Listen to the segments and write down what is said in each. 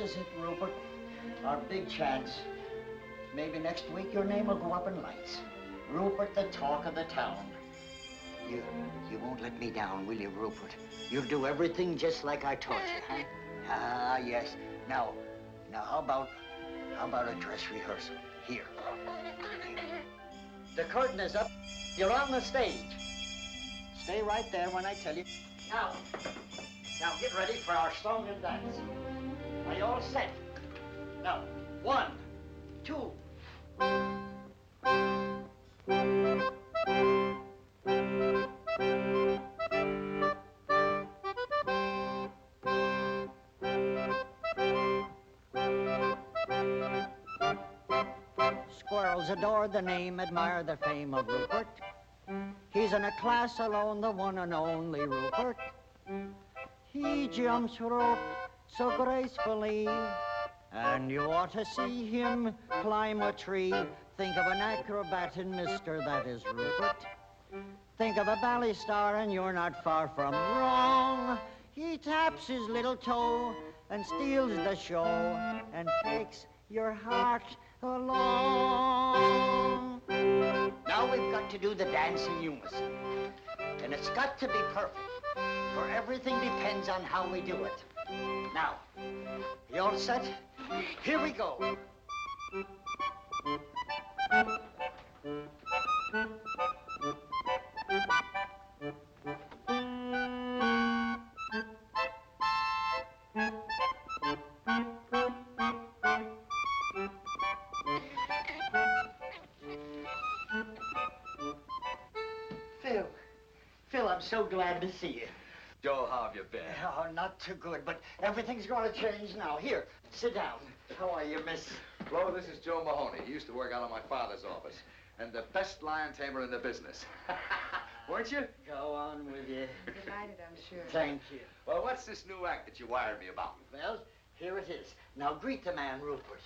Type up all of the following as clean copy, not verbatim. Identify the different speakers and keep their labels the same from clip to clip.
Speaker 1: is it, Rupert? Our big chance. Maybe next week your name will go up in lights. Rupert, the talk of the town. You won't let me down, will you, Rupert? You'll do everything just like I taught you, huh? Ah, yes. Now, how about a dress rehearsal? Here. The curtain is up. You're on the stage. Stay right there when I tell you. Now get ready for our song and dance. Are you all set? Now, 1, 2. Squirrels adore the name, admire the fame of Rupert. He's in a class alone, the one and only Rupert. He jumps rope so gracefully, and you ought to see him climb a tree. Think of an acrobat in Mister, that is Rupert. Think of a ballet star and you're not far from wrong. He taps his little toe and steals the show and takes your heart along. Now we've got to do the dance in unison. And it's got to be perfect, for everything depends on how we do it. Now, you all set? Here we go. Phil, I'm so glad to see you.
Speaker 2: Joe, how have you been?
Speaker 1: Oh, not too good, but everything's going to change now. Here, sit down. How are you, miss?
Speaker 2: Flo, this is Joe Mahoney. He used to work out of my father's office. And the best lion tamer in the business. Weren't you?
Speaker 1: Go on with you.
Speaker 3: Delighted, I'm sure.
Speaker 1: Thank you.
Speaker 2: Well, what's this new act that you wired me about?
Speaker 1: Well, here it is. Now greet the man, Rupert.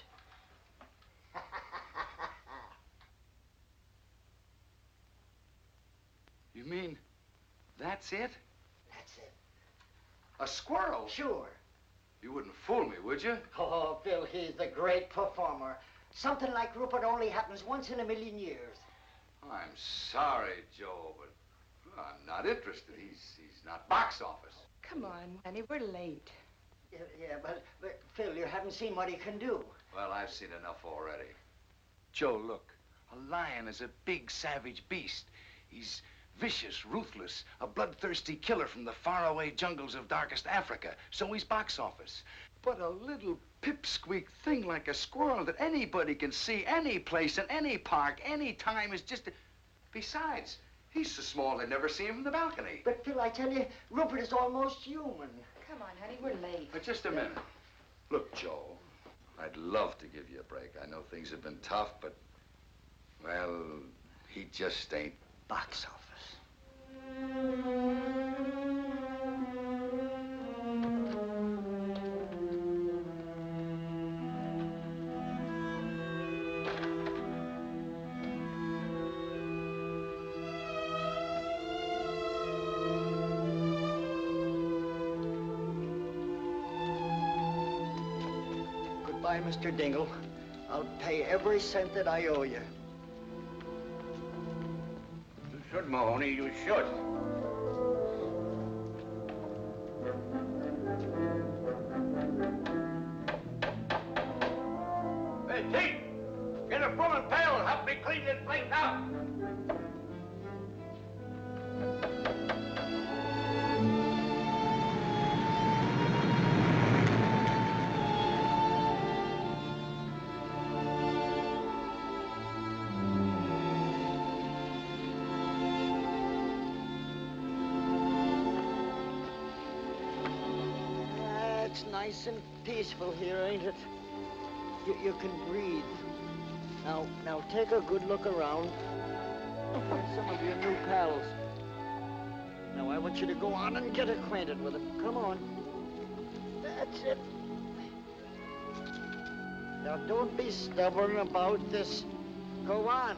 Speaker 2: You mean that's it?
Speaker 1: That's it.
Speaker 2: A squirrel?
Speaker 1: Sure.
Speaker 2: You wouldn't fool me, would you?
Speaker 1: Oh, Phil, he's the great performer. Something like Rupert only happens once in a million years.
Speaker 2: I'm sorry, Joe, but I'm not interested. He's not box office.
Speaker 3: Come on, honey, we're late.
Speaker 1: Yeah, but Phil, you haven't seen what he can do.
Speaker 2: Well, I've seen enough already. Joe, look. A lion is a big, savage beast. He's vicious, ruthless, a bloodthirsty killer from the faraway jungles of darkest Africa. So he's box office. But a little pipsqueak thing like a squirrel that anybody can see any place in any park, any time is just... Besides, he's so small they'd never see him from the balcony.
Speaker 1: But Phil, I tell you, Rupert is almost human.
Speaker 3: Come on, honey, we're late.
Speaker 2: But just a minute. Look, Joe, I'd love to give you a break. I know things have been tough, but, well, he just ain't box office. Goodbye, Mr. Dingle. I'll pay every cent that I owe you.
Speaker 4: You should, Mahoney, you should. Hey, Tate! Get a broom and pail and help me clean this place out!
Speaker 1: It's nice and peaceful here, ain't it? You can breathe. Now take a good look around. Some of your new pals. Now I want you to go on and get acquainted with them. Come on. That's it. Now don't be stubborn about this. Go on.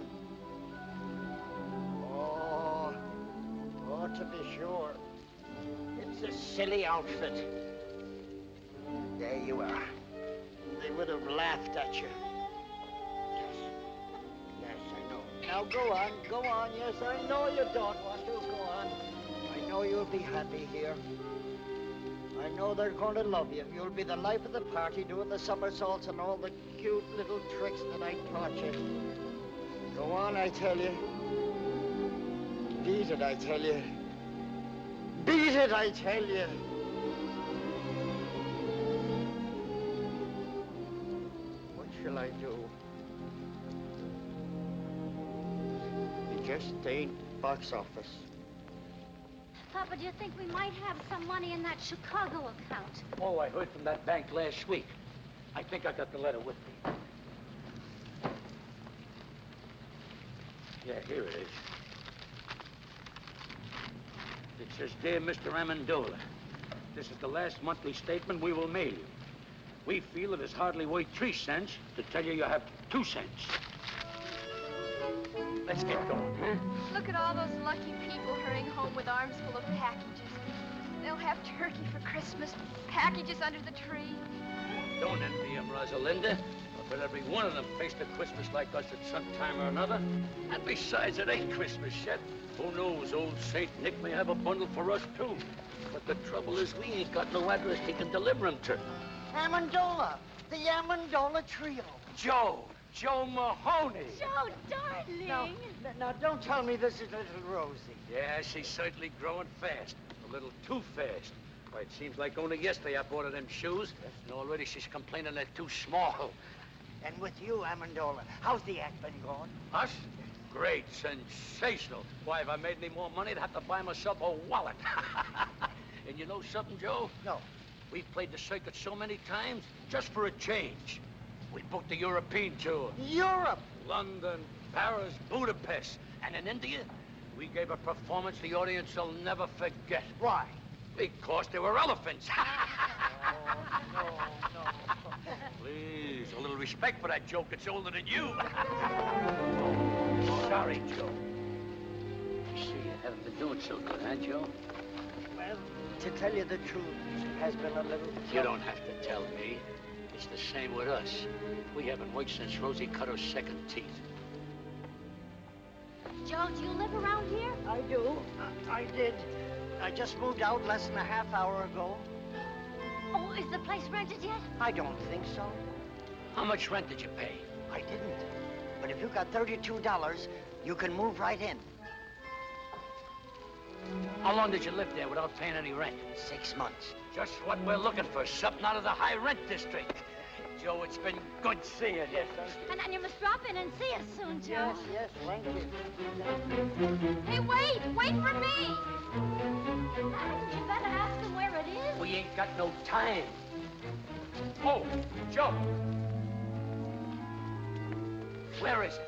Speaker 1: Oh, to be sure. It's a silly outfit. There you are. they would have laughed at you. Yes, I know. Now go on. Yes, I know you don't want to. Go on. I know you'll be happy here. I know they're going to love you. You'll be the life of the party, doing the somersaults and all the cute little tricks that I taught you. Go on, I tell you. Beat it, I tell you. Beat it, I tell you. What shall I do? It just ain't box office.
Speaker 5: Papa, do you think we might have some money in that Chicago account?
Speaker 6: Oh, I heard from that bank last week. I think I got the letter with me. Yeah, here it is. It says, Dear Mr. Amendola, this is the last monthly statement we will mail you. We feel it is hardly worth 3 cents to tell you have 2 cents. Let's get going, huh?
Speaker 7: Look at all those lucky people hurrying home with arms full of packages. They'll have turkey for Christmas, packages under the tree.
Speaker 6: Don't envy them, Rosalinda. But every one of them faced a Christmas like us at some time or another. And besides, it ain't Christmas yet. Who knows, old Saint Nick may have a bundle for us, too. But the trouble is we ain't got no address he can deliver them to.
Speaker 1: Amendola, the Amendola trio.
Speaker 6: Joe Mahoney.
Speaker 5: Joe, darling.
Speaker 1: Now, don't tell me this is little Rosie.
Speaker 6: Yeah, she's certainly growing fast. A little too fast. Why, it seems like only yesterday I bought her them shoes, and already she's complaining they're too small.
Speaker 1: And with you, Amendola, how's the act been going?
Speaker 6: Us? Great, sensational. Why, if I made any more money, I'd have to buy myself a wallet. And you know something, Joe?
Speaker 1: No.
Speaker 6: We've played the circuit so many times, just for a change. We booked the European tour.
Speaker 1: Europe!
Speaker 6: London, Paris, Budapest. And in India, we gave a performance the audience will never forget.
Speaker 1: Why?
Speaker 6: Because they were elephants.
Speaker 1: No.
Speaker 6: Please, a little respect for that joke that's older than you. Sorry, Joe. I see you haven't been doing so good, huh, Joe?
Speaker 1: Well, to tell you the truth, it has been a little...
Speaker 6: You don't have to tell me. It's the same with us. We haven't worked since Rosie cut her second teeth.
Speaker 5: Joe, do you live around here?
Speaker 1: I do. I did. I just moved out less than a half hour ago.
Speaker 5: Oh, is the place rented yet?
Speaker 1: I don't think so.
Speaker 6: How much rent did you pay?
Speaker 1: I didn't. But if you got $32, you can move right in.
Speaker 6: How long did you live there without paying any rent?
Speaker 1: 6 months.
Speaker 6: Just what we're looking for, something out of the high rent district. Joe, it's been good seeing you. Yes,
Speaker 5: And you must drop in and see us soon, Joe.
Speaker 1: Yes, thank you.
Speaker 7: Hey, wait for me.
Speaker 5: Hadn't you better ask him where it is?
Speaker 6: We ain't got no time. Oh, Joe. Where is it?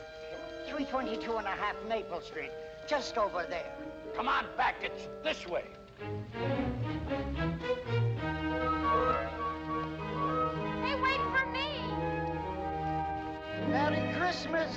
Speaker 1: 322 and a half Maple Street, just over there.
Speaker 6: Come on back, it's this way.
Speaker 7: Hey, wait for me.
Speaker 1: Merry Christmas.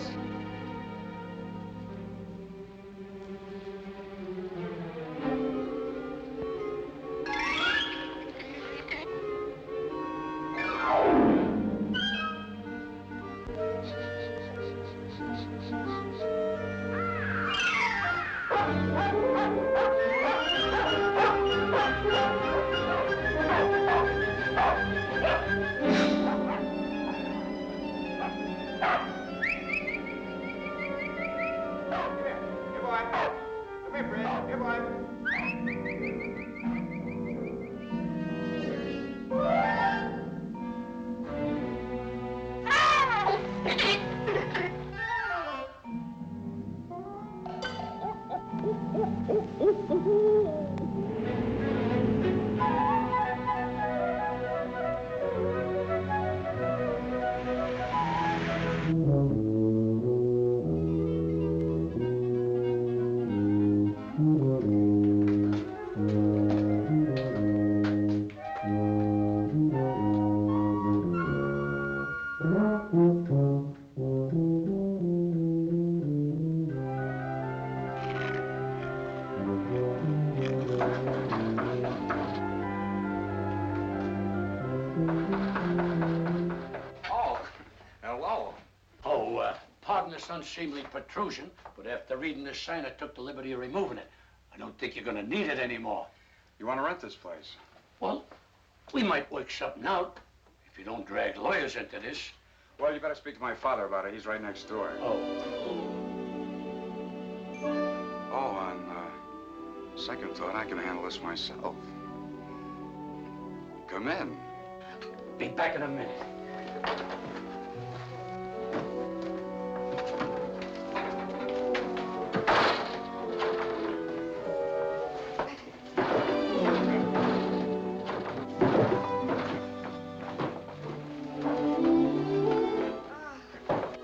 Speaker 6: unseemly protrusion, but after reading the sign, I took the liberty of removing it. I don't think you're gonna need it anymore.
Speaker 8: You want to rent this place?
Speaker 6: Well, we might work something out if you don't drag lawyers into this.
Speaker 8: Well, you better speak to my father about it. He's right next door.
Speaker 6: Oh,
Speaker 8: On second thought, I can handle this myself. Come in.
Speaker 6: be back in a minute.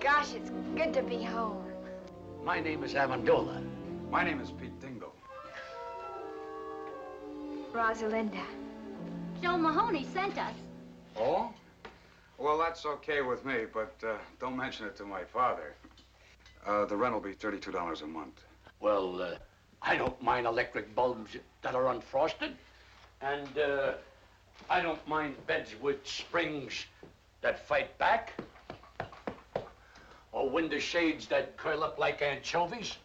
Speaker 7: Gosh, it's good to be home.
Speaker 6: My name is Amendola.
Speaker 8: My name is Pete Dingle.
Speaker 7: Rosalinda.
Speaker 5: Joe Mahoney sent us.
Speaker 8: Oh? Well, that's okay with me, but don't mention it to my father. The rent will be $32 a month.
Speaker 6: Well, I don't mind electric bulbs that are unfrosted. And I don't mind beds with springs that fight back. Or window shades that curl up like anchovies.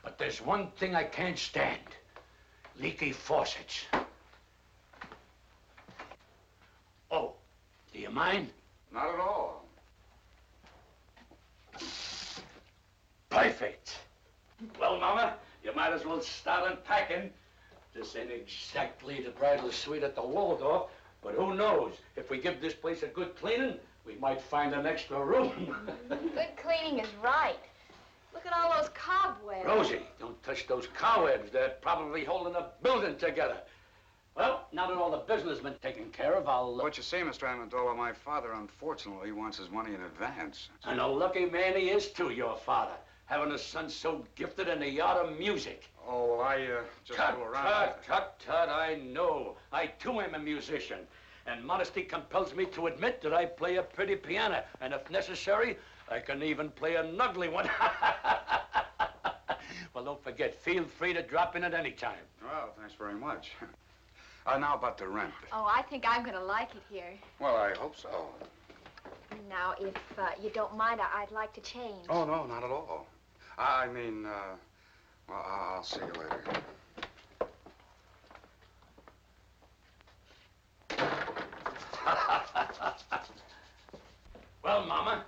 Speaker 6: But there's one thing I can't stand. Leaky faucets. Oh, do you mind?
Speaker 8: Not at all.
Speaker 6: Perfect. Well, Mama, you might as well start unpacking. This ain't exactly the bridal suite at the Waldorf, but who knows? If we give this place a good cleaning, we might find an extra room.
Speaker 7: Good cleaning is right. Look at all those cobwebs.
Speaker 6: Rosie, don't touch those cobwebs. They're probably holding the building together. Well, now that all the business has been taken care of, I'll...
Speaker 8: What you see, Mr. Amendola, my father, unfortunately, wants his money in advance.
Speaker 6: And a lucky man he is, too, your father. Having a son so gifted in the art of music.
Speaker 8: Oh, well, I just
Speaker 6: Tut,
Speaker 8: fool around.
Speaker 6: tut, I know. I, too, am a musician. And modesty compels me to admit that I play a pretty piano. And if necessary, I can even play an ugly one. Well, don't forget, feel free to drop in at any time.
Speaker 8: Well, thanks very much. Now about the rent.
Speaker 7: Oh, I think I'm going to like it here.
Speaker 8: Well, I hope so.
Speaker 7: Now, if you don't mind, I'd like to change.
Speaker 8: Oh, no, not at all. I mean, well, I'll see you later.
Speaker 6: Well, Mama,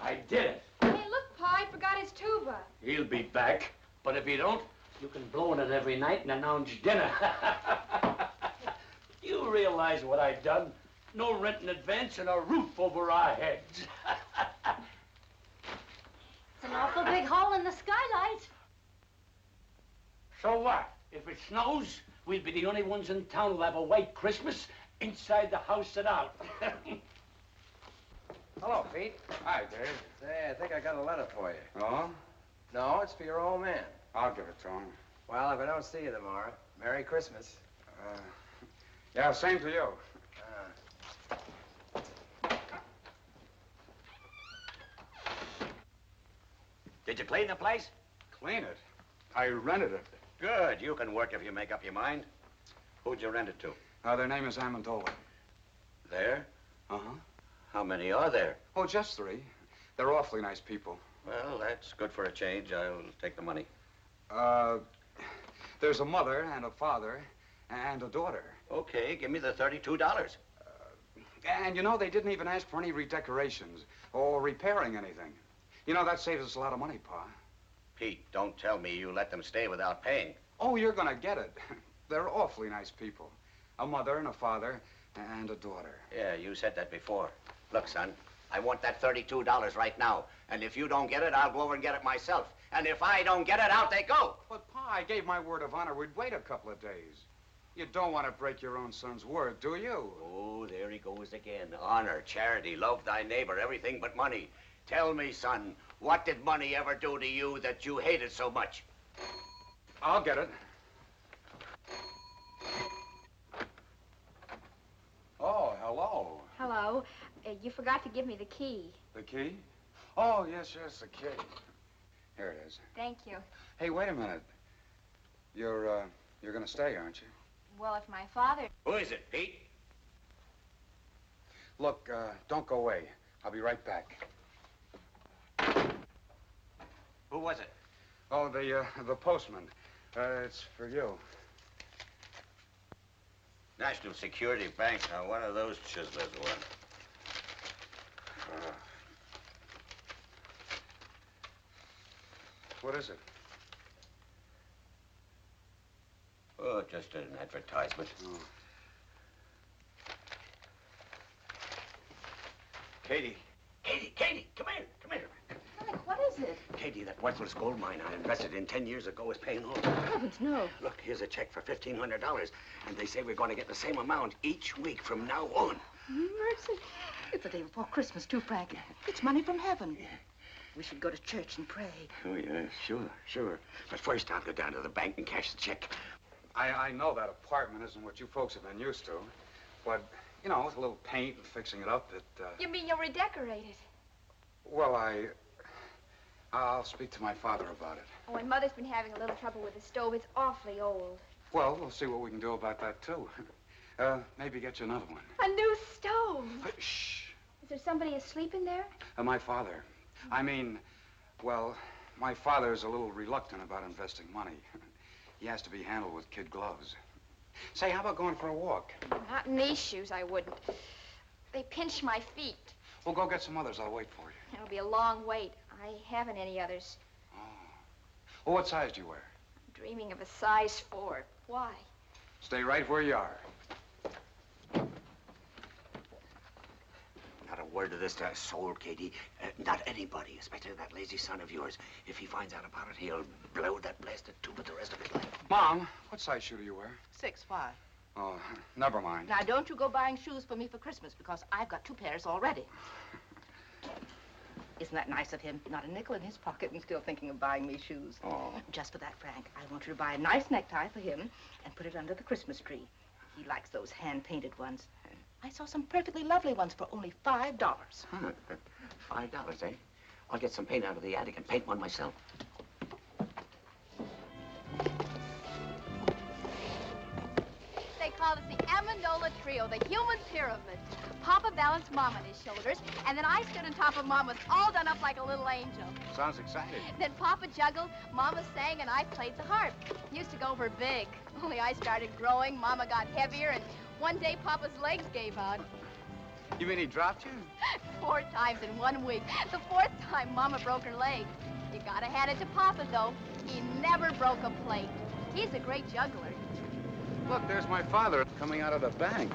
Speaker 6: I did it.
Speaker 7: Hey, look, Pa, he forgot his tuba.
Speaker 6: He'll be back. But if he don't, you can blow in it every night and announce dinner. You realize what I done? No rent in advance and a roof over our heads.
Speaker 5: It's an awful big hole in the skylight.
Speaker 6: So what? If it snows, we'll be the only ones in town who'll have a white Christmas inside the house and out.
Speaker 9: Hello, Pete.
Speaker 8: Hi, Dave.
Speaker 9: Say, I think I got a letter for you.
Speaker 8: Oh?
Speaker 9: No, it's for your old man.
Speaker 8: I'll give it to him.
Speaker 9: Well, if I don't see you tomorrow, Merry Christmas.
Speaker 8: Yeah, same to you.
Speaker 10: Did you clean the place?
Speaker 8: Clean it? I rented it.
Speaker 10: Good. You can work if you make up your mind. Who'd you rent it to?
Speaker 8: Their name is Amendola.
Speaker 10: There?
Speaker 8: Uh-huh.
Speaker 10: How many are there?
Speaker 8: Oh, just 3. They're awfully nice people.
Speaker 10: Well, that's good for a change. I'll take the money.
Speaker 8: There's a mother and a father and a daughter.
Speaker 10: Okay, give me the $32.
Speaker 8: And, you know, they didn't even ask for any redecorations or repairing anything. You know, that saves us a lot of money, Pa.
Speaker 10: Pete, don't tell me you let them stay without paying.
Speaker 8: Oh, you're gonna get it. They're awfully nice people. A mother and a father and a daughter.
Speaker 10: Yeah, you said that before. Look, son, I want that $32 right now. And if you don't get it, I'll go over and get it myself. And if I don't get it, out they go.
Speaker 8: But, Pa, I gave my word of honor we'd wait a couple of days. You don't want to break your own son's word, do you?
Speaker 10: Oh, there he goes again. Honor, charity, love thy neighbor, everything but money. Tell me, son, what did money ever do to you that you hated so much?
Speaker 8: I'll get it. Oh, hello.
Speaker 7: Hello. You forgot to give me the key.
Speaker 8: The key? Oh, yes, the key. Here it is.
Speaker 7: Thank you.
Speaker 8: Hey, wait a minute. You're gonna stay, aren't you?
Speaker 7: Well, if my father...
Speaker 10: Who is it, Pete?
Speaker 8: Look, don't go away. I'll be right back.
Speaker 10: was it?
Speaker 8: Oh, the postman. It's for you.
Speaker 10: National Security Bank. Now, what are those chiselers worth?
Speaker 8: What is it?
Speaker 10: Oh, just an advertisement.
Speaker 8: Oh.
Speaker 10: Katie, come here.
Speaker 3: Alec, what is it?
Speaker 10: Katie, that worthless gold mine I invested in 10 years ago is paying off.
Speaker 3: Heavens, no.
Speaker 10: Look, here's a check for $1,500, and they say we're going to get the same amount each week from now on.
Speaker 3: Mercy. It's the day before Christmas, too, Frank. It's money from heaven. We should go to church and pray.
Speaker 10: Oh, yeah, sure. But first, I'll go down to the bank and cash the check.
Speaker 8: I know that apartment isn't what you folks have been used to, but, you know, with a little paint and fixing it up,
Speaker 7: You mean you'll redecorate it?
Speaker 8: Well, I'll speak to my father about it.
Speaker 7: Oh, and Mother's been having a little trouble with the stove. It's awfully old.
Speaker 8: Well, we'll see what we can do about that, too. Maybe get you another one.
Speaker 7: A new stove.
Speaker 8: Shh.
Speaker 7: Is there somebody asleep in there?
Speaker 8: My father. I mean, well, my father's a little reluctant about investing money. He has to be handled with kid gloves. Say, how about going for a walk?
Speaker 7: Not in these shoes, I wouldn't. They pinch my feet.
Speaker 8: Well, go get some others. I'll wait for you.
Speaker 7: It'll be a long wait. I haven't any others.
Speaker 8: Oh. Well, what size do you wear?
Speaker 7: I'm dreaming of a size 4. Why?
Speaker 8: Stay right where you are.
Speaker 10: Not a word of this to a soul, Katie. Not anybody, especially that lazy son of yours. If he finds out about it, he'll blow that blasted tuba the rest of his life.
Speaker 8: Mom, what size shoe do you wear?
Speaker 3: 6'5".
Speaker 8: Oh, never mind.
Speaker 3: Now, don't you go buying shoes for me for Christmas, because I've got 2 pairs already. Isn't that nice of him? Not a nickel in his pocket and still thinking of buying me shoes.
Speaker 10: Oh.
Speaker 3: Just for that, Frank, I want you to buy a nice necktie for him and put it under the Christmas tree. He likes those hand-painted ones. I saw some perfectly lovely ones for only $5.
Speaker 10: Huh. $5, eh? I'll get some paint out of the attic and paint one myself.
Speaker 7: They call this the Amendola Trio, the human pyramid. Papa balanced Mom on his shoulders, and then I stood on top of Mama's, all done up like a little angel.
Speaker 8: Sounds exciting.
Speaker 7: Then Papa juggled, Mama sang, and I played the harp. Used to go for big. Only I started growing, Mama got heavier, and one day Papa's legs gave out.
Speaker 8: You mean he dropped you?
Speaker 7: 4 times in 1 week. The 4th time, Mama broke her leg. You gotta hand it to Papa, though. He never broke a plate. He's a great juggler.
Speaker 8: Look, there's my father coming out of the bank.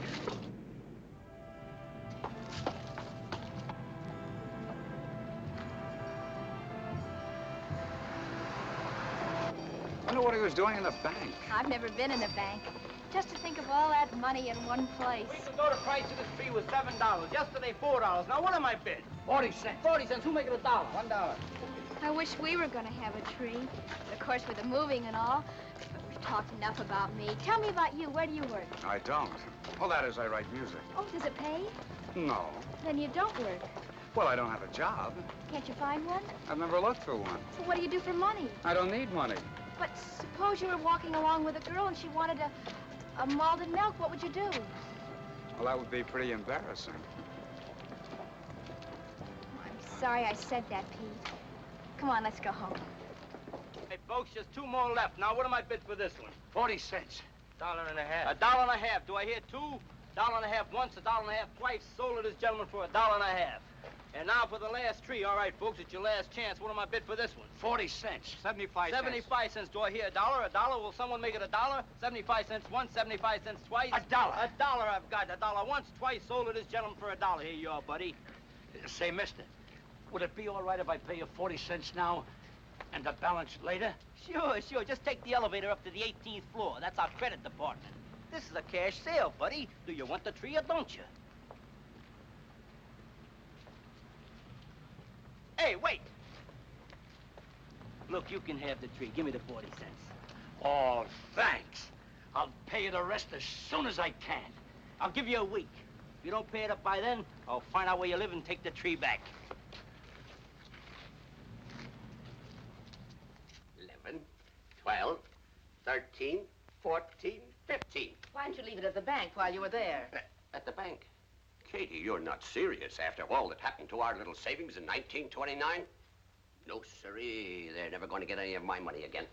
Speaker 8: I wonder what he was doing in the bank.
Speaker 7: I've never been in a bank. Just to think of all that money in one place.
Speaker 9: We could go to price of this tree was $7. Yesterday, $4. Now, what am I bid?
Speaker 6: 40 cents.
Speaker 9: 40 cents. Who make it $1? $1.
Speaker 7: I wish we were gonna have a tree. Of course, with the moving and all. But we've talked enough about me. Tell me about you. Where do you work?
Speaker 8: I don't. Well, that is, I write music.
Speaker 7: Oh, does it pay?
Speaker 8: No.
Speaker 7: Then you don't work.
Speaker 8: Well, I don't have a job.
Speaker 7: Can't you find one?
Speaker 8: I've never looked for one.
Speaker 7: So what do you do for money?
Speaker 8: I don't need money.
Speaker 7: But suppose you were walking along with a girl and she wanted a malted milk. What would you do?
Speaker 8: Well, that would be pretty embarrassing.
Speaker 7: Oh, I'm sorry I said that, Pete. Come on, let's go home.
Speaker 9: Hey, folks, just 2 more left. Now, what am I bid for this one?
Speaker 6: 40 cents.
Speaker 9: $1.50. $1.50. Do I hear 2? $1.50 once, $1.50 twice. Sold to this gentleman for $1.50. And now for the last tree. All right, folks, it's your last chance. What am I bid for this one?
Speaker 6: 40 cents.
Speaker 8: 75 cents.
Speaker 9: 75 cents. Do I hear $1? $1? Will someone make it $1? 75 cents once, 75 cents twice.
Speaker 6: $1.
Speaker 9: $1 I've got. $1 once, twice. Sold to this gentleman for $1. Here you are, buddy.
Speaker 6: Say, mister, would it be all right if I pay you 40 cents now and the balance later?
Speaker 9: Sure. Just take the elevator up to the 18th floor. That's our credit department. This is a cash sale, buddy. Do you want the tree or don't you? Hey, wait! Look, you can have the tree. Give me the 40 cents.
Speaker 6: Oh, thanks. I'll pay you the rest as soon as I can.
Speaker 9: I'll give you a week. If you don't pay it up by then, I'll find out where you live and take the tree back.
Speaker 10: 11, 12, 13, 14, 15.
Speaker 3: Why didn't you leave it at the bank while you were there?
Speaker 10: At the bank. Katie, you're not serious after all that happened to our little savings in 1929? No, sirree. They're They're never going to get any of my money again.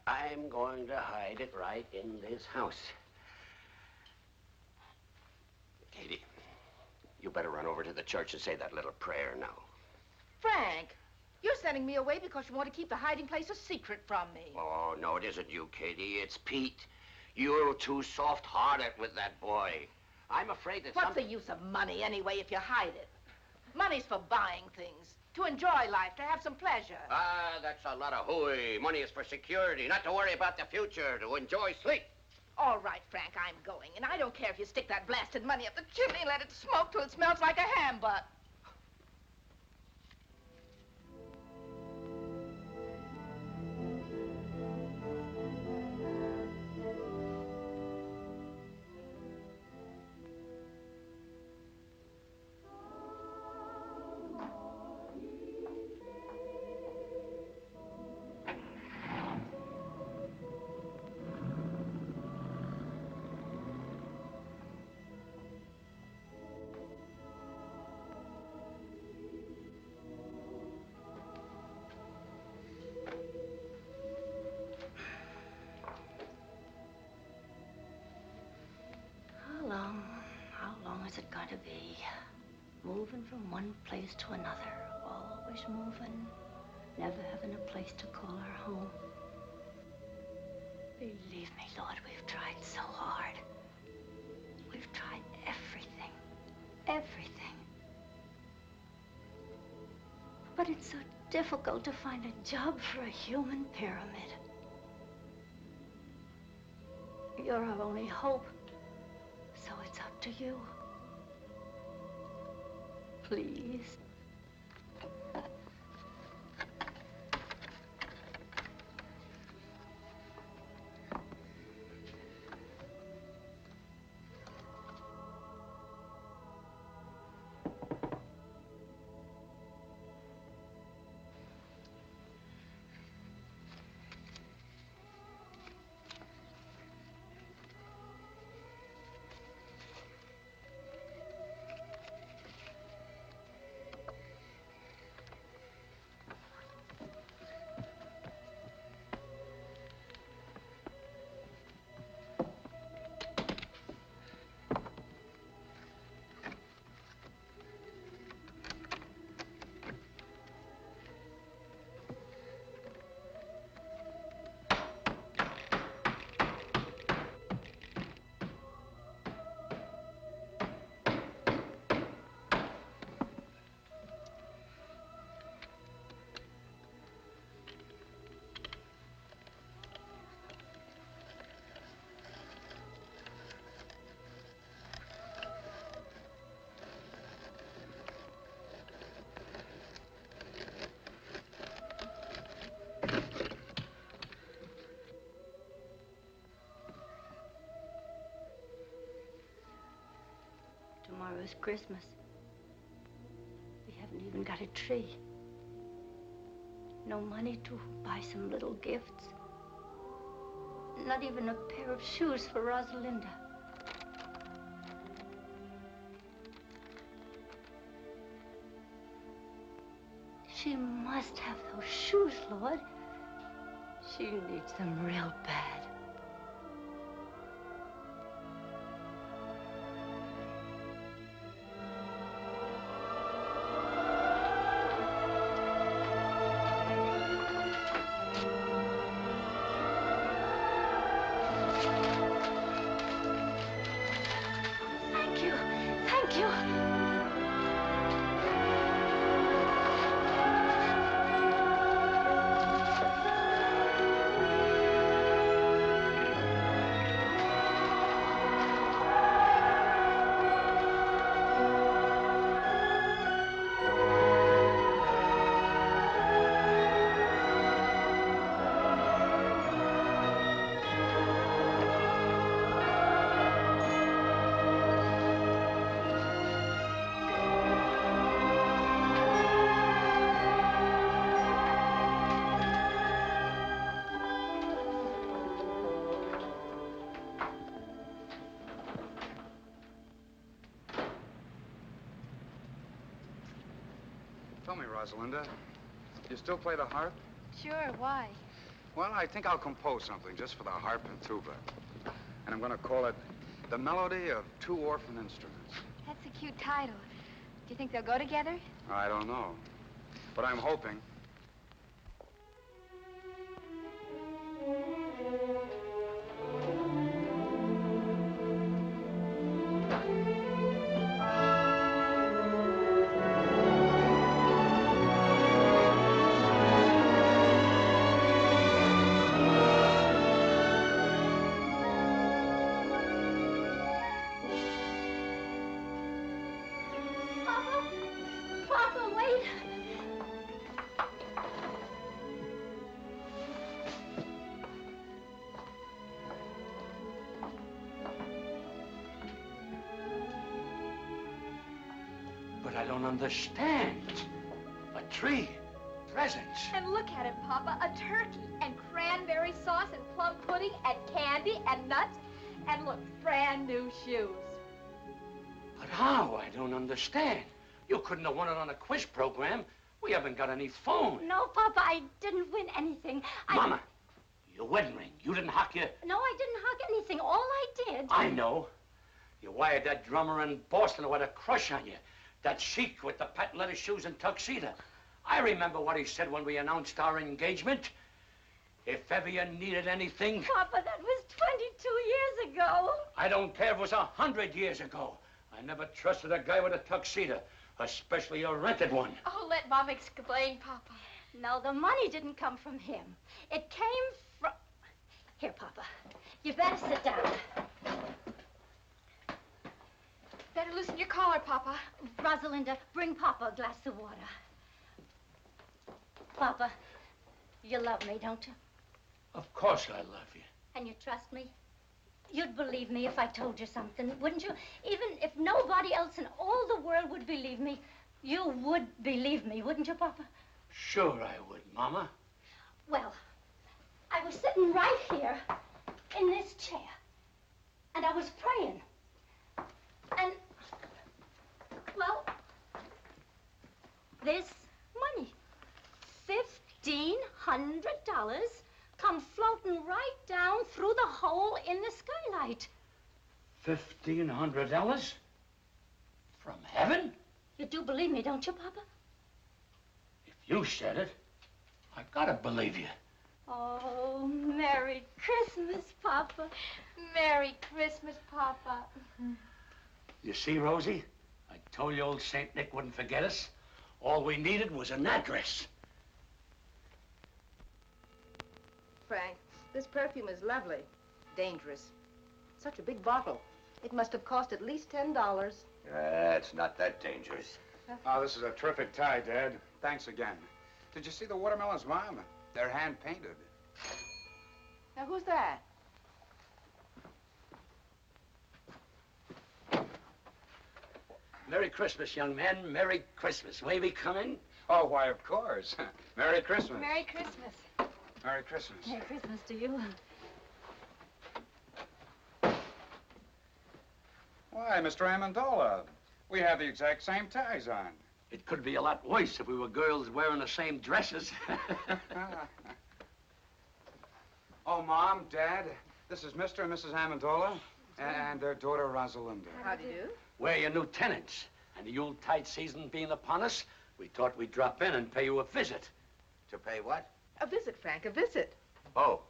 Speaker 10: I'm going to hide it right in this house. Katie, you better run over to the church and say that little prayer now.
Speaker 3: Frank, you're sending me away because you want to keep the hiding place a secret from me.
Speaker 10: Oh, no, it isn't you, Katie. It's Pete. You're too soft-hearted with that boy. I'm afraid that
Speaker 3: What's the use of money, anyway, if you hide it? Money's for buying things, to enjoy life, to have some pleasure.
Speaker 10: Ah, that's a lot of hooey. Money is for security, not to worry about the future, to enjoy sleep.
Speaker 3: All right, Frank, I'm going. And I don't care if you stick that blasted money up the chimney and let it smoke till it smells like a ham butt.
Speaker 5: How long is it going to be? Moving from one place to another, always moving, never having a place to call our home. Believe me, Lord, we've tried so hard. We've tried everything, everything. But it's so difficult to find a job for a human pyramid. You're our only hope. So it's up to you. Please. Tomorrow's Christmas. We haven't even got a tree. No money to buy some little gifts. Not even a pair of shoes for Rosalinda. She must have those shoes, Lord. She needs them real bad.
Speaker 8: Tell me, Rosalinda, you still play the harp?
Speaker 7: Sure, why?
Speaker 8: Well, I think I'll compose something just for the harp and tuba. And I'm going to call it The Melody of Two Orphan Instruments.
Speaker 7: That's a cute title. Do you think they'll go together?
Speaker 8: I don't know. But I'm hoping.
Speaker 6: But I don't understand. A tree, presents.
Speaker 7: And look at it, Papa. A turkey and cranberry sauce and plum pudding and candy and nuts. And look, brand new shoes.
Speaker 6: But how? I don't understand. You couldn't have won it on a quiz program. We haven't got any phone.
Speaker 5: No, Papa, I didn't win anything.
Speaker 6: Mama, your wedding ring. You didn't hock your...
Speaker 5: No, I didn't hock anything. All I did...
Speaker 6: I know. You wired that drummer in Boston who had a crush on you. That sheik with the patent leather shoes and tuxedo. I remember what he said when we announced our engagement. If ever you needed anything...
Speaker 5: Papa, that was 22 years ago.
Speaker 6: I don't care if it was 100 years ago. I never trusted a guy with a tuxedo, especially a rented one.
Speaker 7: Oh, let Mom explain, Papa.
Speaker 5: No, the money didn't come from him. It came from... Here, Papa. You better sit down.
Speaker 7: Better loosen your collar, Papa.
Speaker 5: Rosalinda, bring Papa a glass of water. Papa, you love me, don't you?
Speaker 6: Of course I love you.
Speaker 5: And you trust me? You'd believe me if I told you something, wouldn't you? Even if nobody else in all the world would believe me, you would believe me, wouldn't you, Papa?
Speaker 6: Sure I would, Mama.
Speaker 5: Well, I was sitting right here in this chair, and I was praying. And, well, this money, $1,500, come floating right down through the hole in the skylight.
Speaker 6: $1,500? From heaven?
Speaker 5: You do believe me, don't you, Papa?
Speaker 6: If you said it, I gotta believe you.
Speaker 5: Oh, Merry Christmas, Papa.
Speaker 7: Merry Christmas, Papa.
Speaker 6: You see, Rosie? I told you old St. Nick wouldn't forget us. All we needed was an address.
Speaker 3: Frank, this perfume is lovely. Dangerous. Such a big bottle. It must have cost at least $10.
Speaker 10: It's not that dangerous.
Speaker 8: Oh, this is a terrific tie, Dad. Thanks again. Did you see the watermelons, Mom? They're hand-painted.
Speaker 3: Now, who's that?
Speaker 6: Merry Christmas, young man. Merry Christmas. May we come in?
Speaker 8: Oh, why, of course. Merry Christmas.
Speaker 7: Merry Christmas.
Speaker 8: Merry Christmas.
Speaker 5: Merry Christmas to you.
Speaker 8: Why, Mr. Amendola, we have the exact same ties on.
Speaker 6: It could be a lot worse if we were girls wearing the same dresses.
Speaker 8: Oh, Mom, Dad, this is Mr. and Mrs. Amendola and their daughter, Rosalinda.
Speaker 3: How do you do?
Speaker 6: We're your new tenants. And the Yuletide season being upon us, we thought we'd drop in and pay you a visit.
Speaker 10: To pay what?
Speaker 3: A visit, Frank, a visit.
Speaker 10: Oh.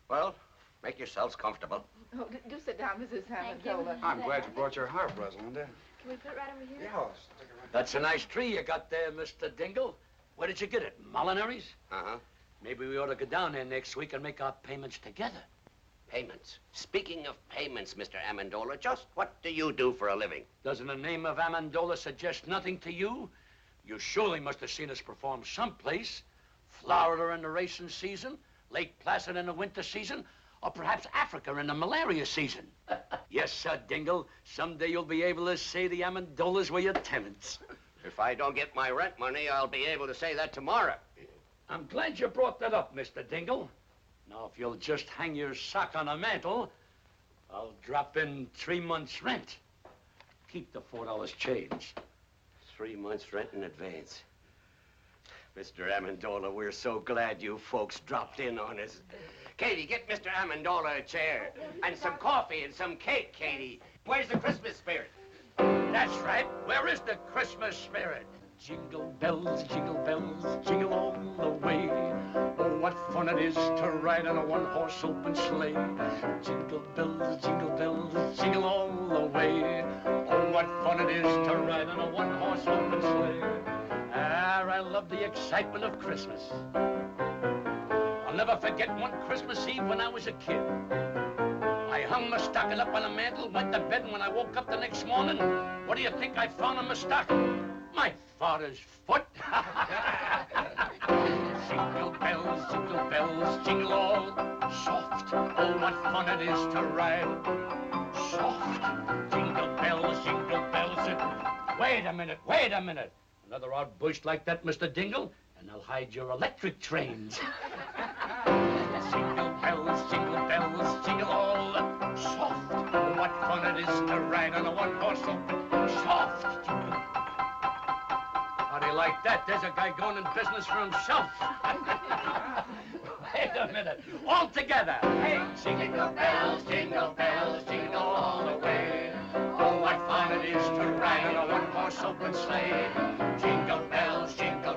Speaker 10: Well, make yourselves comfortable.
Speaker 3: Oh, do sit down, Mrs.
Speaker 5: Thank you.
Speaker 3: Amendola.
Speaker 8: I'm glad you brought your harp, Rosalinda.
Speaker 7: Can we put it right over here?
Speaker 8: Yeah, stick it right.
Speaker 6: That's a nice tree you got there, Mr. Dingle. Where did you get it? Molinari's?
Speaker 10: Uh-huh.
Speaker 6: Maybe we ought to go down there next week and make our payments together.
Speaker 10: Payments. Speaking of payments, Mr. Amendola, just what do you do for a living?
Speaker 6: Doesn't the name of Amendola suggest nothing to you? You surely must have seen us perform someplace. Florida in the racing season, Lake Placid in the winter season, or perhaps Africa in the malaria season. Yes, sir, Dingle. Someday you'll be able to say the Amendolas were your tenants.
Speaker 10: If I don't get my rent money, I'll be able to say that tomorrow.
Speaker 6: I'm glad you brought that up, Mr. Dingle. Now, if you'll just hang your sock on a mantle, I'll drop in 3 months' rent. Keep the $4 change.
Speaker 10: 3 months' rent in advance. Mr. Amendola, we're so glad you folks dropped in on us. Katie, get Mr. Amendola a chair. And some coffee and some cake, Katie. Where's the Christmas spirit?
Speaker 6: That's right. Where is the Christmas spirit? Jingle bells, jingle all the way. Oh, what fun it is to ride on a one-horse open sleigh. Jingle bells, jingle all the way. Oh, what fun it is to ride on a one-horse open sleigh. Ah, I love the excitement of Christmas. I'll never forget one Christmas Eve when I was a kid. I hung my stocking up on a mantle, went to bed, and when I woke up the next morning, what do you think I found on my stocking? My father's foot. Jingle bells, jingle all soft. Oh, what fun it is to ride soft. Jingle bells, Wait a minute. Another outburst like that, Mr. Dingle, and I'll hide your electric trains. Jingle bells, jingle all soft. Oh, what fun it is to ride on a one-horse open soft. How do you like that? There's a guy going in business for himself. Wait a minute. All together. Hey, jingle bells, jingle all the way. Oh, what fun it is to ride on a one-horse open sleigh. Jingle bells, jingle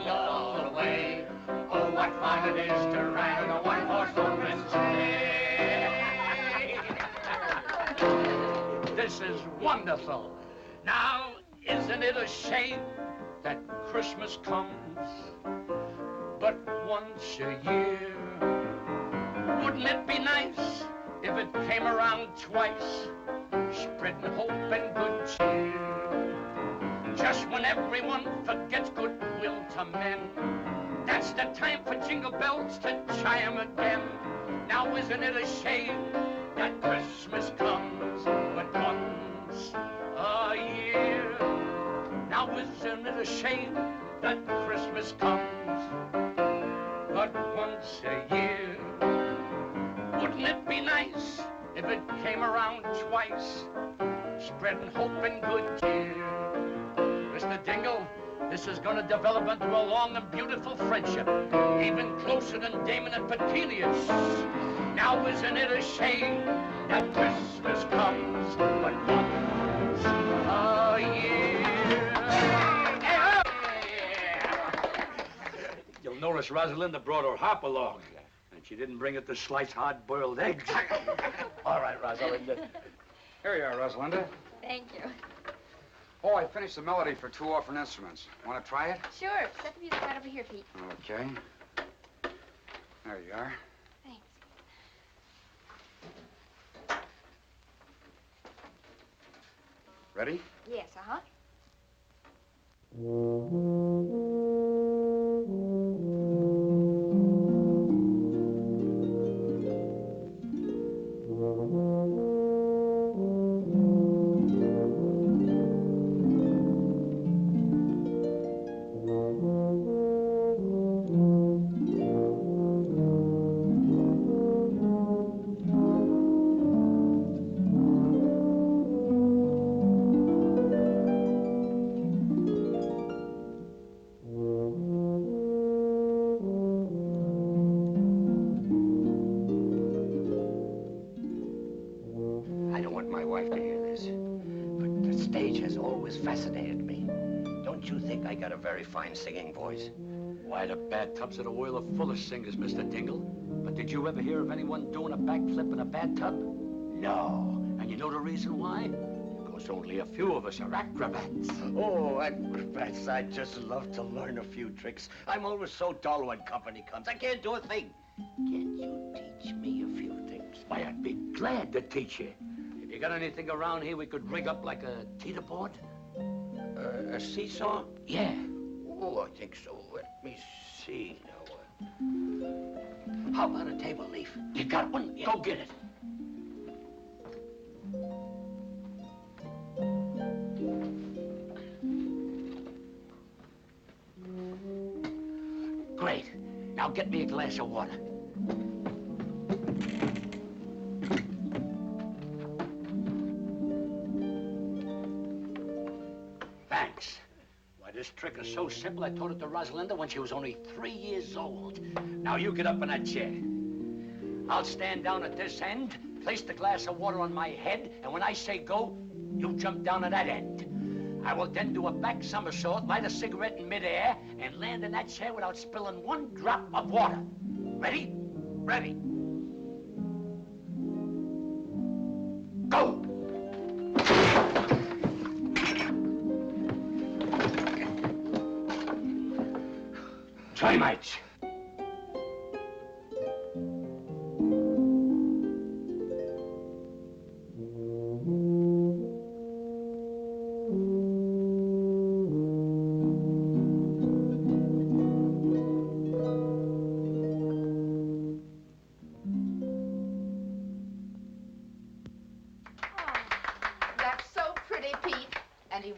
Speaker 6: all the way. Oh, what fun it is to ride on a one-horse open sleigh. This is wonderful. Now, isn't it a shame that Christmas comes but once a year? Wouldn't it be nice if it came around twice, spreading hope and good cheer? Just when everyone forgets goodwill to men, that's the time for jingle bells to chime again. Now isn't it a shame that Christmas comes but once a year? Now isn't it a shame that Christmas comes but once a year? Wouldn't it be nice if it came around twice, spreading hope and good cheer? Mr. Dingle, this is going to develop into a long and beautiful friendship, even closer than Damon and Petunias. Now isn't it a shame that Christmas comes but once a year? You'll notice Rosalinda brought her harp along, and she didn't bring it to slice hard-boiled eggs. All right, Rosalinda.
Speaker 8: Here you are, Rosalinda.
Speaker 7: Thank you.
Speaker 8: Oh, I finished the melody for 2 orphan instruments. Want to try it?
Speaker 7: Sure. Set the music right over here, Pete.
Speaker 8: Okay. There you are.
Speaker 7: Thanks.
Speaker 8: Ready?
Speaker 7: Yes, uh-huh.
Speaker 10: Fine singing voice.
Speaker 6: Why, the bathtubs of the world are full of singers, Mr. Dingle. But did you ever hear of anyone doing a backflip in a bathtub? No. And you know the reason why? Because only a few of us are acrobats.
Speaker 10: Oh, acrobats, I'd just love to learn a few tricks. I'm always so dull when company comes. I can't do a thing. Can't you teach me a few things?
Speaker 6: Why, I'd be glad to teach you. If you got anything around here we could rig up like a teeter-board?
Speaker 10: A seesaw?
Speaker 6: Yeah.
Speaker 10: Oh, I think so. Let me see now. How about a table leaf?
Speaker 6: You got one? Yeah. Go get it. Great. Now get me a glass of water. Thanks. Why, this trick is so simple, I taught it to Rosalinda when she was only 3 years old. Now, you get up in that chair. I'll stand down at this end, place the glass of water on my head, and when I say go, you jump down at that end. I will then do a back somersault, light a cigarette in midair, and land in that chair without spilling one drop of water. Ready? Ready. Go! Try, mates.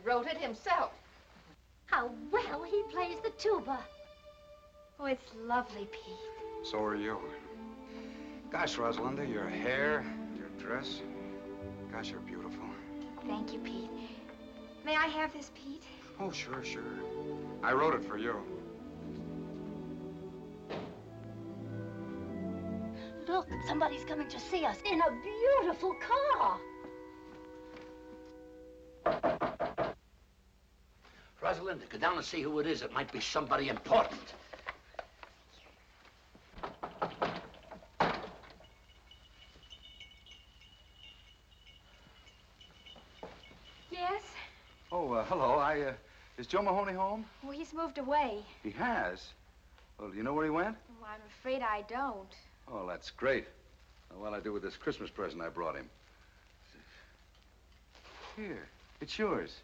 Speaker 3: Wrote it himself.
Speaker 5: How well he plays the tuba. Oh, it's lovely, Pete.
Speaker 8: So are you. Gosh, Rosalinda, your hair, your dress, gosh, you're beautiful.
Speaker 11: Thank you, Pete. May I have this, Pete?
Speaker 8: Oh, sure, sure. I wrote it for you.
Speaker 5: Look, somebody's coming to see us in a beautiful car.
Speaker 6: Rosalinda, go down and see who it is. It might be somebody important.
Speaker 11: Yes?
Speaker 2: Oh, hello. Is Joe Mahoney home?
Speaker 11: Well, he's moved away.
Speaker 2: He has? Well, do you know where he went?
Speaker 11: Well, I'm afraid I don't.
Speaker 2: Oh, that's great. What'll I do with this Christmas present I brought him? Here, it's yours.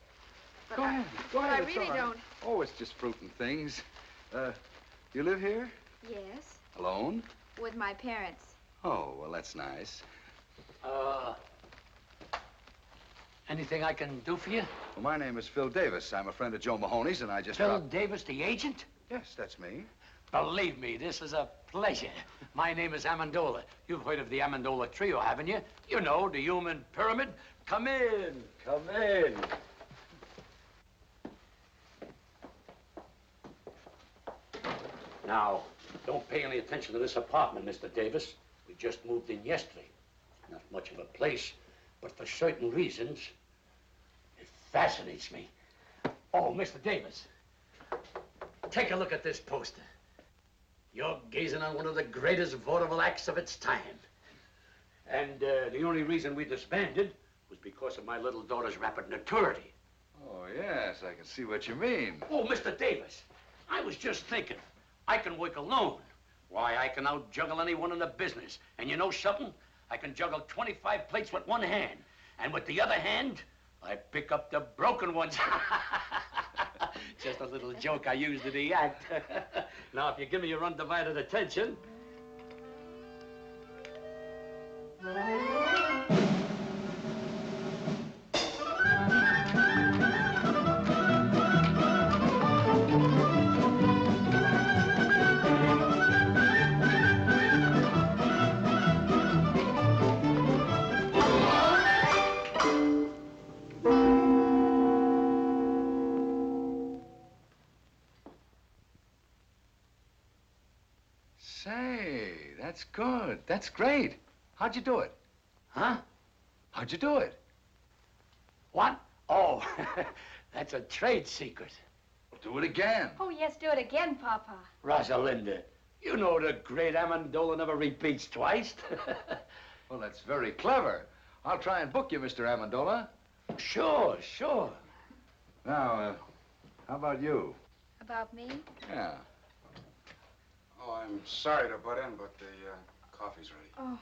Speaker 11: But
Speaker 2: Go ahead. Go ahead.
Speaker 11: I
Speaker 2: it's
Speaker 11: really
Speaker 2: all right.
Speaker 11: don't.
Speaker 2: Oh, it's just fruit and things. You live here?
Speaker 11: Yes,
Speaker 2: Alone?
Speaker 11: with my parents.
Speaker 2: Oh, well, that's nice.
Speaker 6: Anything I can do for you?
Speaker 2: Well, my name is Phil Davis. I'm a friend of Joe Mahoney's, and I just
Speaker 6: Phil
Speaker 2: dropped...
Speaker 6: Davis, the agent?
Speaker 2: Yes, that's me.
Speaker 6: Believe me, this is a pleasure. My name is Amendola. You've heard of the Amendola trio, haven't you? You know, the human pyramid. Come in. Come in. Now, don't pay any attention to this apartment, Mr. Davis. We just moved in yesterday. It's not much of a place, but for certain reasons, it fascinates me. Oh, Mr. Davis, take a look at this poster. You're gazing on one of the greatest vaudeville acts of its time. And the only reason we disbanded was because of my little daughter's rapid maturity.
Speaker 2: Oh, yes, I can see what you mean.
Speaker 6: Oh, Mr. Davis, I was just thinking. I can work alone. Why, I can out-juggle anyone in the business. And you know something? I can juggle 25 plates with one hand. And with the other hand, I pick up the broken ones. Just a little joke I used in the act. Now, if you give me your undivided attention...
Speaker 2: Say, that's good. That's great. How'd you do it?
Speaker 6: Huh?
Speaker 2: How'd you do it?
Speaker 6: What? Oh, that's a trade secret.
Speaker 2: Do it again.
Speaker 11: Oh, yes, do it again, Papa.
Speaker 6: Rosalinda, you know the great Amendola never repeats twice.
Speaker 2: Well, that's very clever. I'll try and book you, Mr. Amendola.
Speaker 6: Sure, sure.
Speaker 2: Now, how about you?
Speaker 11: About me?
Speaker 2: Yeah.
Speaker 8: Oh, I'm sorry to butt in, but the coffee's ready.
Speaker 11: Oh.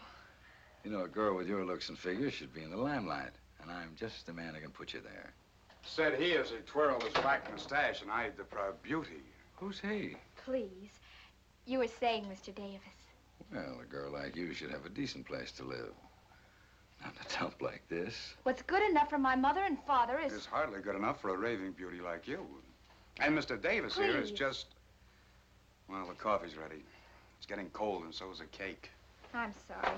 Speaker 2: You know, a girl with your looks and figure should be in the limelight, and I'm just the man who can put you there.
Speaker 8: Said he as he twirled his black mustache and eyed the proud beauty.
Speaker 2: Who's he?
Speaker 11: Please. You were saying, Mr. Davis.
Speaker 2: Well, a girl like you should have a decent place to live. Not in a dump like this.
Speaker 11: What's good enough for my mother and father is...
Speaker 8: It's hardly good enough for a raving beauty like you. And Mr. Davis here is just... Well, the coffee's ready. It's getting cold, and so is the cake.
Speaker 11: I'm sorry,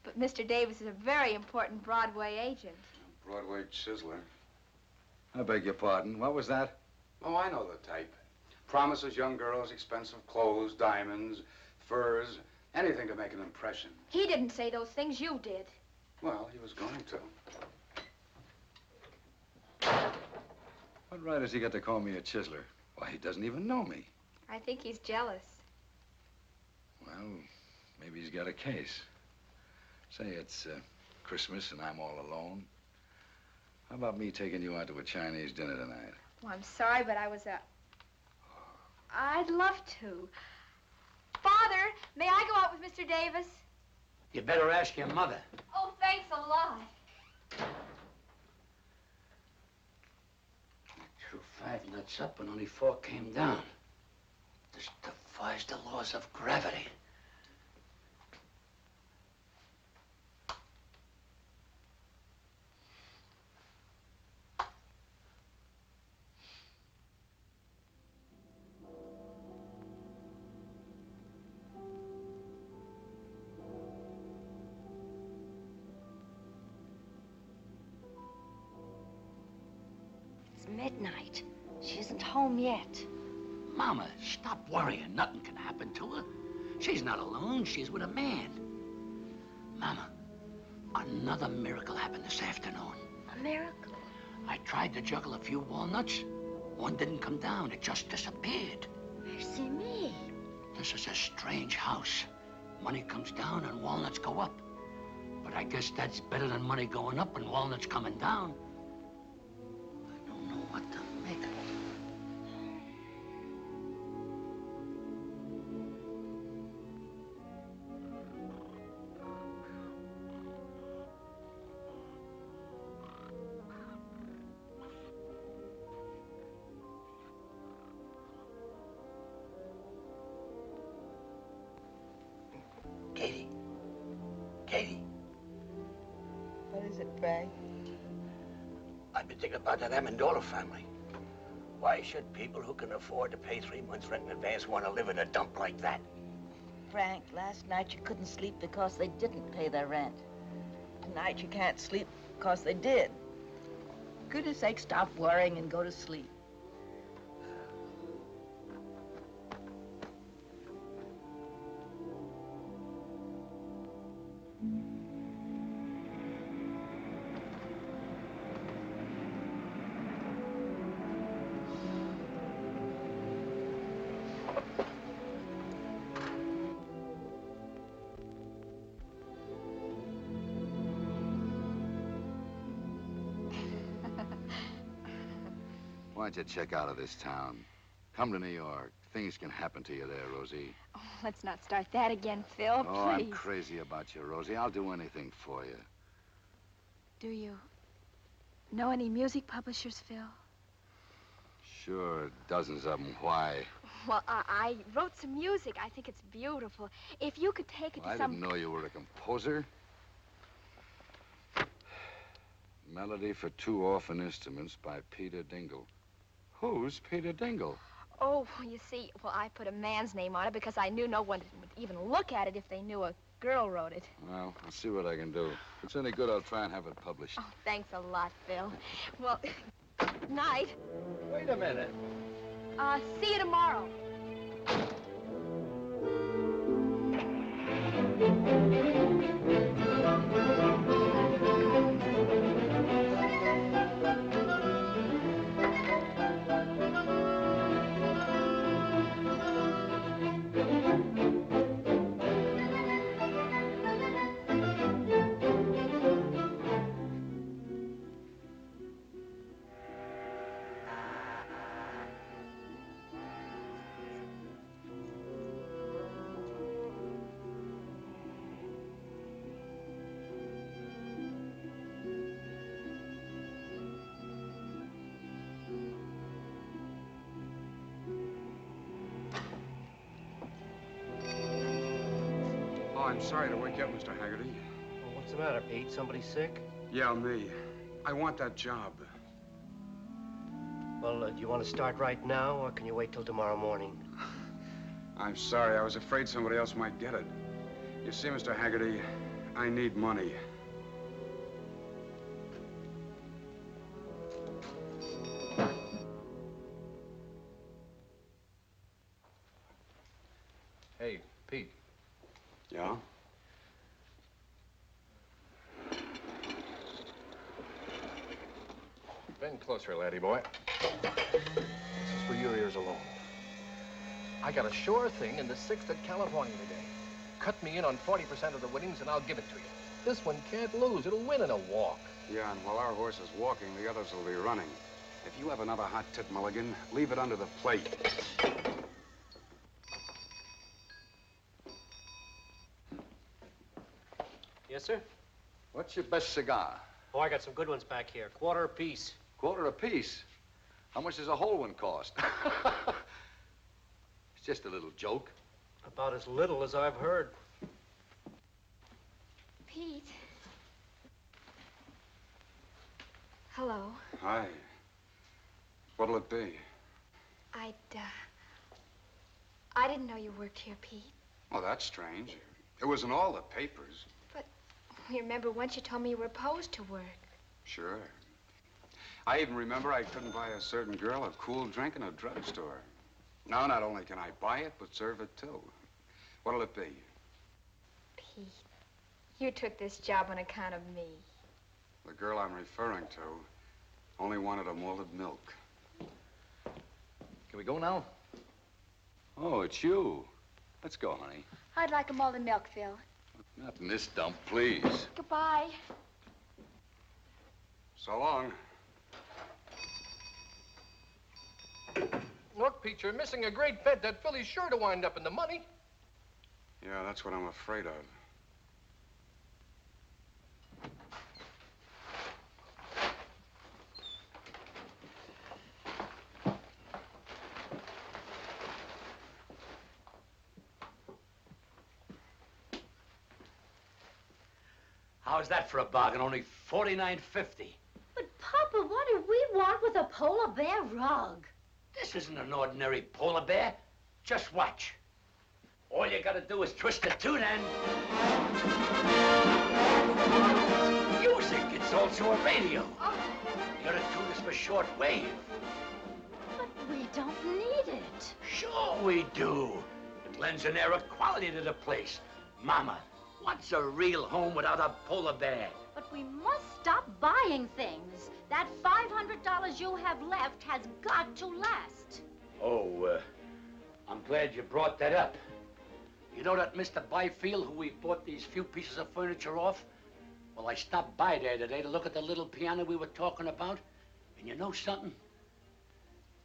Speaker 11: but Mr. Davis is a very important Broadway agent.
Speaker 8: Broadway chiseler.
Speaker 2: I beg your pardon. What was that?
Speaker 8: Oh, I know the type. Promises young girls expensive clothes, diamonds, furs, anything to make an impression.
Speaker 11: He didn't say those things, you did.
Speaker 8: Well, he was going to.
Speaker 2: What right has he got to call me a chiseler? Why, he doesn't even know me.
Speaker 11: I think he's jealous.
Speaker 2: Well, maybe he's got a case. Say it's Christmas and I'm all alone. How about me taking you out to a Chinese dinner tonight?
Speaker 11: Well, I'm sorry, but I'd love to. Father, may I go out with Mr. Davis?
Speaker 6: You better ask your mother.
Speaker 11: Oh, thanks a lot.
Speaker 6: I threw 5 nuts up and only 4 came down. This defies the laws of gravity.
Speaker 5: Midnight. She isn't home yet.
Speaker 6: Mama, stop worrying. Nothing can happen to her. She's not alone. She's with a man. Mama, another miracle happened this afternoon.
Speaker 5: A miracle?
Speaker 6: I tried to juggle a few walnuts. One didn't come down. It just disappeared.
Speaker 5: Mercy me.
Speaker 6: This is a strange house. Money comes down and walnuts go up. But I guess that's better than money going up and walnuts coming down. I don't know what to make of it. Katie. Katie.
Speaker 3: What is it, Frank?
Speaker 6: I've been thinking about that Amendola family. Why should people who can afford to pay 3 months' rent in advance want to live in a dump like that?
Speaker 3: Frank, last night you couldn't sleep because they didn't pay their rent. Tonight you can't sleep because they did. For goodness sake, stop worrying and go to sleep.
Speaker 2: Why don't you check out of this town? Come to New York. Things can happen to you there, Rosie.
Speaker 11: Oh, let's not start that again, Phil,
Speaker 2: Oh,
Speaker 11: please.
Speaker 2: I'm crazy about you, Rosie. I'll do anything for you.
Speaker 11: Do you know any music publishers, Phil?
Speaker 2: Sure, dozens of them. Why?
Speaker 11: Well, I wrote some music. I think it's beautiful. If you could take it
Speaker 2: Well,
Speaker 11: to
Speaker 2: I didn't know you were a composer. Melody for 2 orphan instruments by Peter Dingle. Who's Peter Dingle?
Speaker 11: Oh, you see, well, I put a man's name on it because I knew no one would even look at it if they knew a girl wrote it.
Speaker 2: Well, I'll see what I can do. If it's any good, I'll try and have it published.
Speaker 11: Oh, thanks a lot, Phil. Well, night.
Speaker 6: Wait a minute.
Speaker 11: See you tomorrow.
Speaker 8: I'm sorry to wake you up, Mr. Haggerty.
Speaker 12: Well, what's the matter, Pete? Somebody sick?
Speaker 8: Yeah, me. I want that job.
Speaker 12: Well, do you want to start right now, or can you wait till tomorrow morning?
Speaker 8: I'm sorry. I was afraid somebody else might get it. You see, Mr. Haggerty, I need money.
Speaker 13: Pete.
Speaker 8: Yeah?
Speaker 13: Bend closer, laddie boy. This is for your ears alone. I got a sure thing in the 6th at California today. Cut me in on 40% of the winnings and I'll give it to you. This one can't lose. It'll win in a walk.
Speaker 8: Yeah, and while our horse is walking, the others will be running. If you have another hot tip, Mulligan, leave it under the plate.
Speaker 12: Yes, sir?
Speaker 2: What's your best cigar?
Speaker 12: Oh, I got some good ones back here. Quarter apiece.
Speaker 2: Quarter apiece. How much does a whole one cost? It's just a little joke.
Speaker 12: About as little as I've heard.
Speaker 11: Pete. Hello.
Speaker 8: Hi. What'll it be?
Speaker 11: I didn't know you worked here, Pete.
Speaker 8: Oh, that's strange. It was in all the papers.
Speaker 11: But you remember once you told me you were opposed to work.
Speaker 8: Sure. I even remember I couldn't buy a certain girl a cool drink in a drugstore. Now, not only can I buy it, but serve it, too. What'll it be?
Speaker 11: Pete, you took this job on account of me.
Speaker 8: The girl I'm referring to only wanted a molded milk.
Speaker 2: Can we go now? Oh, it's you. Let's go, honey.
Speaker 7: I'd like a malted milk, Phil.
Speaker 2: Not in this dump, please.
Speaker 7: Goodbye.
Speaker 8: So long.
Speaker 13: Look, Pete, you're missing a great bet. That filly's sure to wind up in the money.
Speaker 8: Yeah, that's what I'm afraid of.
Speaker 6: How's that for a bargain? Only $49.50.
Speaker 5: But, Papa, what do we want with a polar bear rug?
Speaker 6: This isn't an ordinary polar bear. Just watch. All you gotta do is twist the tune and... music. It's also a radio. The other tune is for short wave.
Speaker 5: But we don't need it.
Speaker 6: Sure we do. It lends an air of quality to the place. Mama, what's a real home without a polar bear?
Speaker 5: But we must stop buying things. That $500 you have left has got to last.
Speaker 6: Oh, I'm glad you brought that up. You know that Mr. Byfield who we bought these few pieces of furniture off? Well, I stopped by there today to look at the little piano we were talking about. And you know something?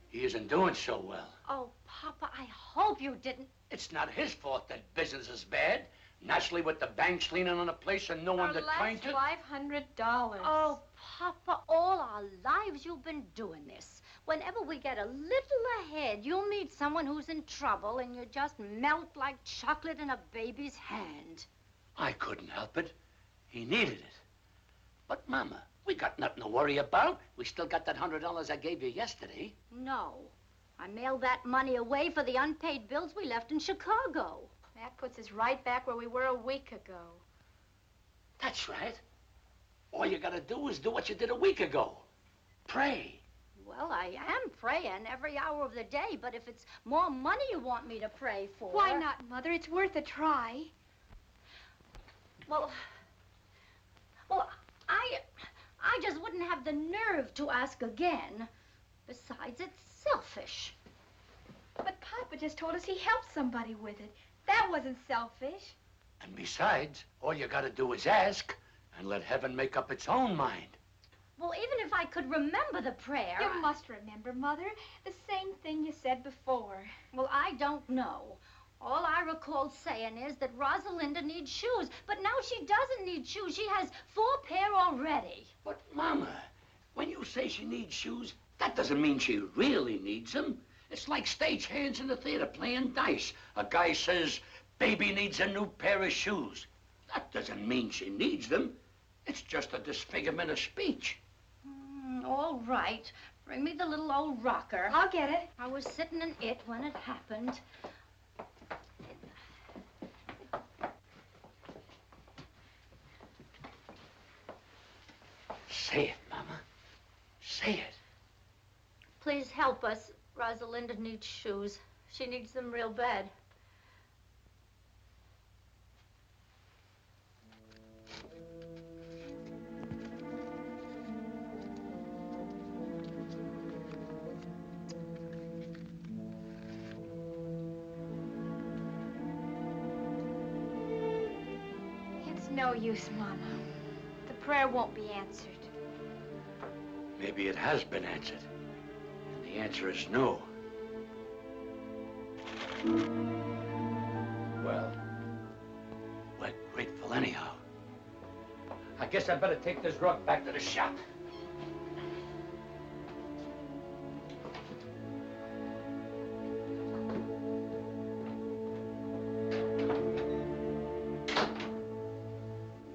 Speaker 6: He isn't doing so well.
Speaker 5: Oh, Papa, I hope you didn't.
Speaker 6: It's not his fault that business is bad. Naturally, with the banks leaning on the place and no one to turn to.
Speaker 11: $500.
Speaker 5: Oh, Papa, all our lives you've been doing this. Whenever we get a little ahead, you'll meet someone who's in trouble and you just melt like chocolate in a baby's hand.
Speaker 6: I couldn't help it. He needed it. But, Mama, we got nothing to worry about. We still got that $100 I gave you yesterday.
Speaker 5: No. I mailed that money away for the unpaid bills we left in Chicago.
Speaker 11: That puts us right back where we were a week ago.
Speaker 6: That's right. All you gotta do is do what you did a week ago. Pray.
Speaker 5: Well, I am praying every hour of the day, but if it's more money you want me to pray for...
Speaker 7: Why not, Mother? It's worth a try.
Speaker 5: Well, I just wouldn't have the nerve to ask again. Besides, it's selfish.
Speaker 7: But Papa just told us he helped somebody with it. That wasn't selfish.
Speaker 6: And besides, all you gotta do is ask and let heaven make up its own mind.
Speaker 5: Well, even if I could remember the prayer...
Speaker 7: You must remember, Mother. The same thing you said before.
Speaker 5: Well, I don't know. All I recall saying is that Rosalinda needs shoes. But now she doesn't need shoes. She has 4 pair already.
Speaker 6: But, Mama, when you say she needs shoes, that doesn't mean she really needs them. It's like stagehands in the theater playing dice. A guy says, baby needs a new pair of shoes. That doesn't mean she needs them. It's just a disfigurement of speech.
Speaker 5: All right. Bring me the little old rocker.
Speaker 7: I'll get it.
Speaker 5: I was sitting in it when it happened.
Speaker 6: Say it, Mama. Say it.
Speaker 5: Please help us. Rosalinda needs shoes. She needs them real bad.
Speaker 11: no use, Mama. The prayer won't be answered.
Speaker 6: Maybe it has been answered. And the answer is no. Well, we're grateful anyhow. I guess I'd better take this rug back to the shop.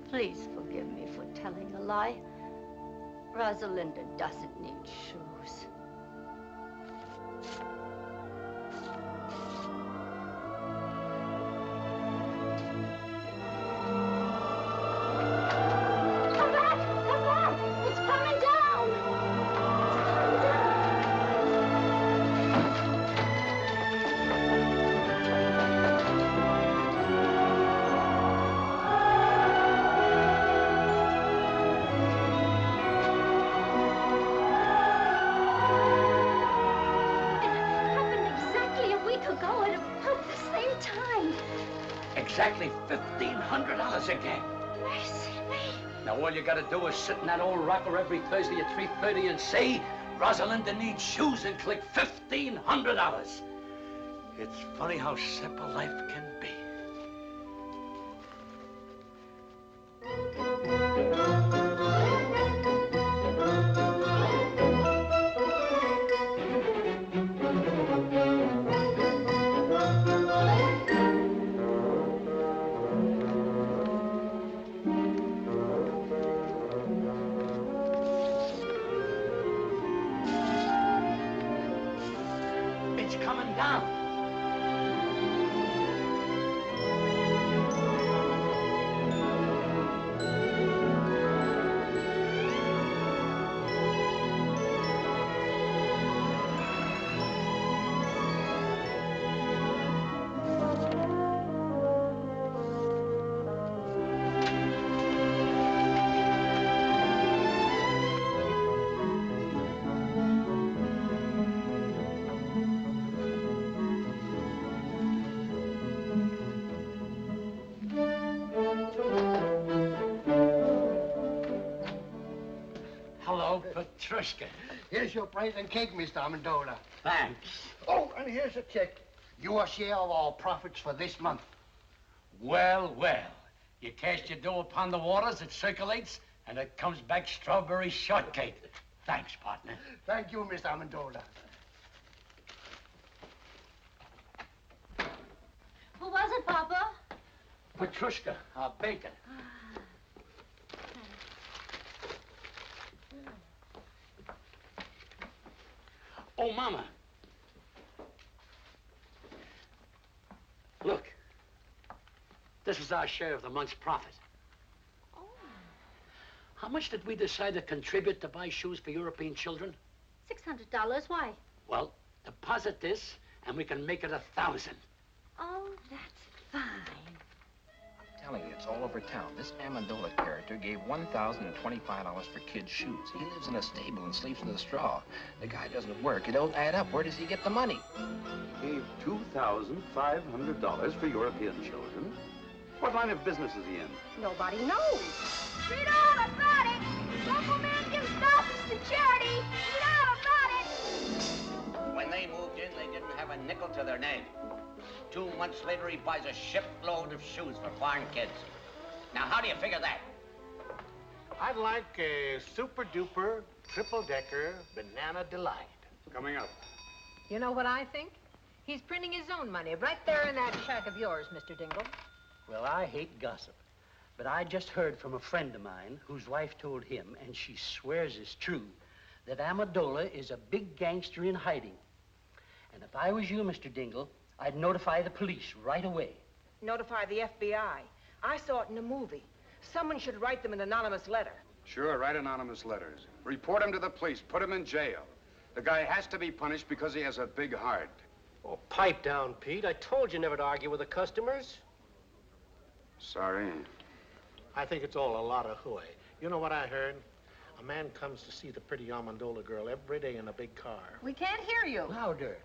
Speaker 5: Please forgive me for telling a lie. Rosalinda doesn't need shoes.
Speaker 11: Come back! Come back! It's coming down!
Speaker 6: Exactly $1,500 again.
Speaker 11: Mercy me.
Speaker 6: Now all you gotta do is sit in that old rocker every Thursday at 3:30 and say, Rosalinda needs shoes, and click $1,500. It's funny how simple life can be. Petrushka.
Speaker 12: Here's your present cake, Mr. Amendola.
Speaker 6: Thanks.
Speaker 12: Oh, and here's a check. Your share of our profits for this month.
Speaker 6: Well, well. You cast your dough upon the waters, it circulates, and it comes back strawberry shortcake. Thanks, partner.
Speaker 12: Thank you, Mr. Amendola.
Speaker 11: Who was it, Papa?
Speaker 6: Petrushka, our baker. Oh, Mama. Look. This is our share of the month's profit.
Speaker 11: Oh.
Speaker 6: How much did we decide to contribute to buy shoes for European children?
Speaker 11: $600. Why?
Speaker 6: Well, deposit this, and we can make it 1,000.
Speaker 11: Oh, that's fine.
Speaker 13: I'm telling you, it's all over town. This Amendola character gave $1,025 for kids' shoes. He lives in a stable and sleeps in the straw. The guy doesn't work. It don't add up. Where does he get the money?
Speaker 14: He gave $2,500 for European children. What line of business is he in?
Speaker 11: Nobody knows. Read all about it. Local man gives thousands to charity. Read all about it.
Speaker 10: When they moved in, they didn't have a nickel to their name. 2 months later, he buys a shipload of shoes for foreign kids. Now, how do you figure that?
Speaker 15: I'd like a super-duper, triple-decker banana delight.
Speaker 14: Coming up.
Speaker 16: You know what I think? He's printing his own money right there in that shack of yours, Mr. Dingle.
Speaker 6: Well, I hate gossip, but I just heard from a friend of mine whose wife told him, and she swears it's true, that Amendola is a big gangster in hiding. And if I was you, Mr. Dingle, I'd notify the police right away.
Speaker 16: Notify the FBI. I saw it in a movie. Someone should write them an anonymous letter.
Speaker 8: Sure, write anonymous letters. Report him to the police. Put him in jail. The guy has to be punished because he has a big heart.
Speaker 12: Oh, pipe down, Pete. I told you never to argue with the customers.
Speaker 8: Sorry.
Speaker 15: I think it's all a lot of hooey. You know what I heard? A man comes to see the pretty Amendola girl every day in a big car.
Speaker 3: We can't hear you.
Speaker 6: Louder.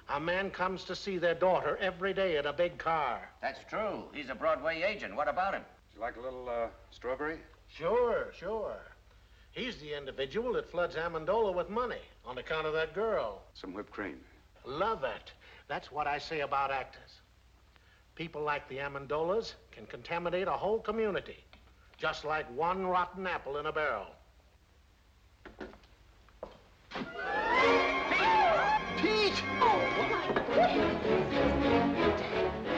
Speaker 15: A man comes to see their daughter every day in a big car.
Speaker 10: That's true. He's a Broadway agent. What about him?
Speaker 8: You like a little, strawberry?
Speaker 15: Sure, sure. He's the individual that floods Amendola with money on account of that girl.
Speaker 8: Some whipped cream.
Speaker 15: Love it. That's what I say about actors. People like the Amendolas can contaminate a whole community, just like one rotten apple in a barrel.
Speaker 8: Pete!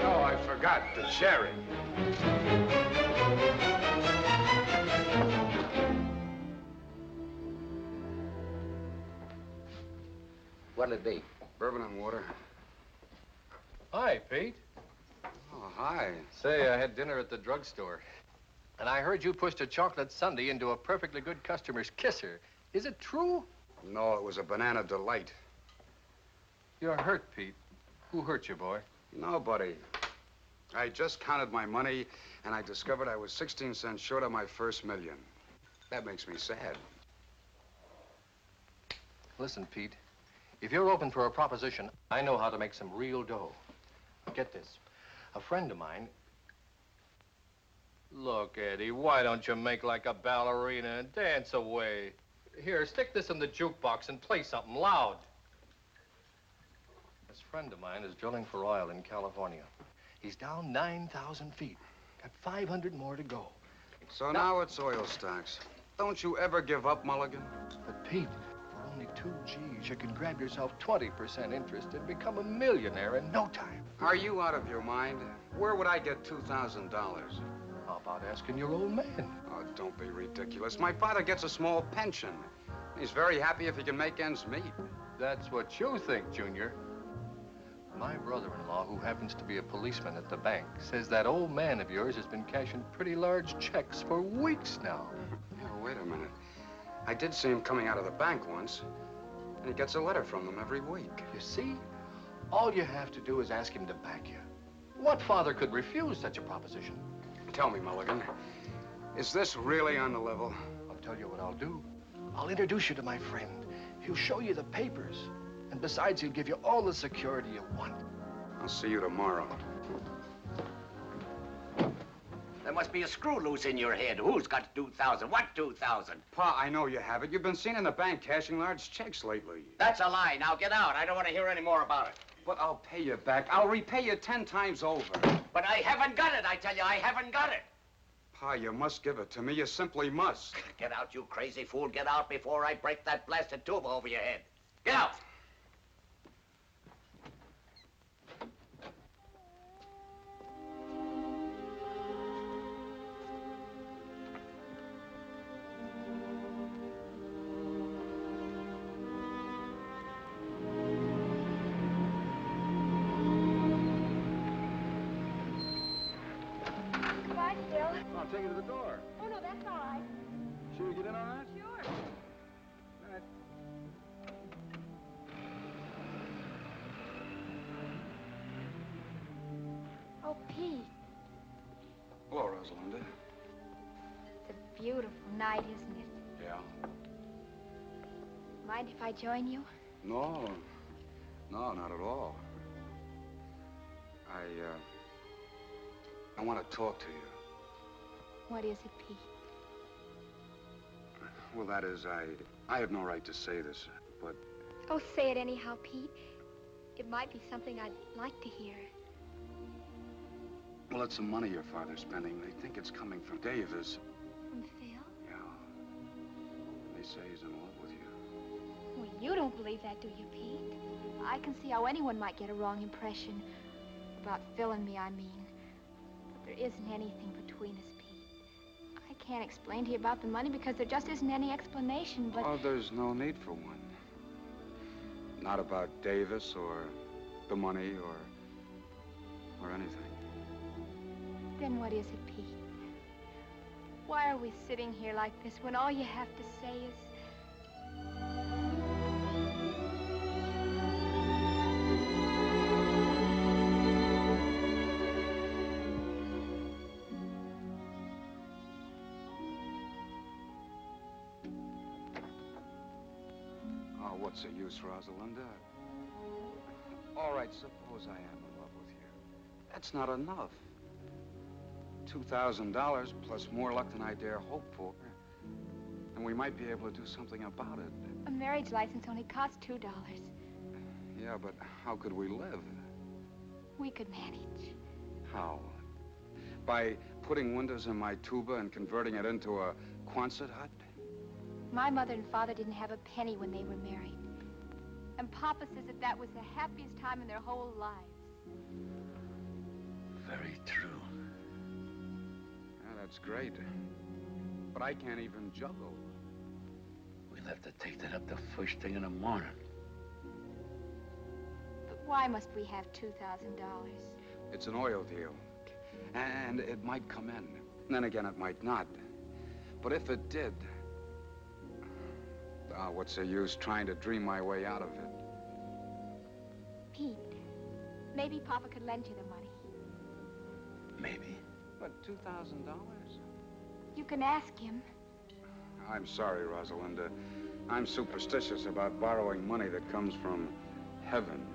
Speaker 8: Oh, I forgot the cherry.
Speaker 10: What'll it be?
Speaker 8: Bourbon and water.
Speaker 13: Hi, Pete.
Speaker 8: Oh, hi.
Speaker 13: Say, I had dinner at the drugstore, and I heard you pushed a chocolate sundae into a perfectly good customer's kisser. Is it true?
Speaker 8: No, it was a banana delight.
Speaker 13: You're hurt, Pete. Who hurt you, boy?
Speaker 8: Nobody. I just counted my money, and I discovered I was 16 cents short of my first million. That makes me sad.
Speaker 13: Listen, Pete. If you're open for a proposition, I know how to make some real dough. Get this. A friend of mine... Look, Eddie, why don't you make like a ballerina and dance away? Here, stick this in the jukebox and play something loud. This friend of mine is drilling for oil in California. He's down 9,000 feet. Got 500 more to go.
Speaker 8: So now it's oil stocks. Don't you ever give up, Mulligan?
Speaker 13: But, Pete, for only 2 G's, you can grab yourself 20% interest and become a millionaire in no time.
Speaker 8: Are you out of your mind? Where would I get $2,000?
Speaker 13: How about asking your old man?
Speaker 8: Oh, don't be ridiculous. My father gets a small pension. He's very happy if he can make ends meet.
Speaker 13: That's what you think, Junior. My brother-in-law, who happens to be a policeman at the bank, says that old man of yours has been cashing pretty large checks for weeks now.
Speaker 8: Oh, wait a minute. I did see him coming out of the bank once, and he gets a letter from them every week.
Speaker 13: You see? All you have to do is ask him to back you. What father could refuse such a proposition?
Speaker 8: Tell me, Mulligan, is this really on the level?
Speaker 13: I'll tell you what I'll do. I'll introduce you to my friend. He'll show you the papers. And besides, he'll give you all the security you want.
Speaker 8: I'll see you tomorrow.
Speaker 10: There must be a screw loose in your head. Who's got 2,000? What 2,000?
Speaker 8: Pa, I know you have it. You've been seen in the bank cashing large checks lately.
Speaker 10: That's a lie. Now get out. I don't want to hear any more about it.
Speaker 8: But I'll pay you back. I'll repay you 10 times over.
Speaker 10: But I haven't got it, I tell you. I haven't got it.
Speaker 8: Pa, you must give it to me. You simply must.
Speaker 10: Get out, you crazy fool. Get out before I break that blasted tube over your head. Get out.
Speaker 8: I'll take you to the door.
Speaker 7: Oh, no, that's all right.
Speaker 8: Sure you get in on that?
Speaker 7: Sure.
Speaker 8: All right.
Speaker 7: Oh, Pete,
Speaker 8: Hello, Rosalinda.
Speaker 7: it's a beautiful night, isn't it?
Speaker 8: Yeah.
Speaker 7: Mind if I join you?
Speaker 8: No. No, not at all. I want to talk to you.
Speaker 7: What is it, Pete?
Speaker 8: Well, that is, I have no right to say this, but...
Speaker 7: Oh, say it anyhow, Pete. It might be something I'd like to hear.
Speaker 8: Well, it's some money your father's spending. They think it's coming from Davis.
Speaker 7: From Phil?
Speaker 8: Yeah. They say he's in love with you.
Speaker 7: Well, you don't believe that, do you, Pete? I can see how anyone might get a wrong impression. About Phil and me, I mean. But there isn't anything between us, Pete. I can't explain to you about the money because there just isn't any explanation, but...
Speaker 8: Oh, there's no need for one. Not about Davis or the money or anything.
Speaker 7: Then what is it, Pete? Why are we sitting here like this when all you have to say is...
Speaker 8: Oh, what's the use, Rosalinda? All right, suppose I am in love with you. That's not enough. $2,000 plus more luck than I dare hope for. And we might be able to do something about it.
Speaker 7: A marriage license only costs $2.
Speaker 8: Yeah, but how could we live?
Speaker 7: We could manage.
Speaker 8: How? By putting windows in my tuba and converting it into a Quonset hut?
Speaker 7: My mother and father didn't have a penny when they were married. And Papa says that was the happiest time in their whole lives.
Speaker 6: Very true.
Speaker 8: Yeah, that's great. But I can't even juggle.
Speaker 6: We'll have to take that up the first thing in the morning.
Speaker 7: But why must we have $2,000?
Speaker 8: It's an oil deal. And it might come in. And then again, it might not. But if it did, what's the use trying to dream my way out of it?
Speaker 7: Pete, maybe Papa could lend you the money.
Speaker 6: Maybe.
Speaker 8: But $2,000?
Speaker 7: You can ask him.
Speaker 8: I'm sorry, Rosalinda. I'm superstitious about borrowing money that comes from heaven.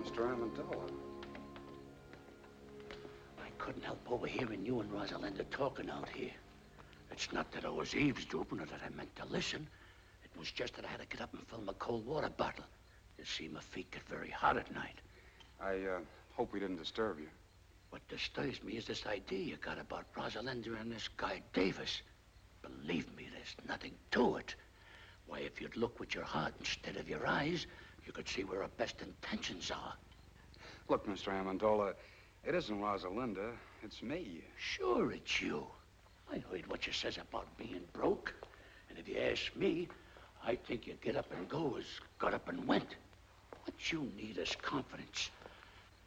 Speaker 8: Mr. Amendola.
Speaker 6: I couldn't help overhearing you and Rosalinda talking out here. It's not that I was eavesdropping or that I meant to listen. It was just that I had to get up and fill my cold water bottle. You see, my feet get very hot at night.
Speaker 8: I hope we didn't disturb you.
Speaker 6: What disturbs me is this idea you got about Rosalinda and this guy Davis. Believe me, there's nothing to it. Why, if you'd look with your heart instead of your eyes, you could see where our best intentions are.
Speaker 8: Look, Mr. Amendola, it isn't Rosalinda, it's me.
Speaker 6: Sure, it's you. I heard what you says about being broke. And if you ask me, I think you get up and go as got up and went. What you need is confidence.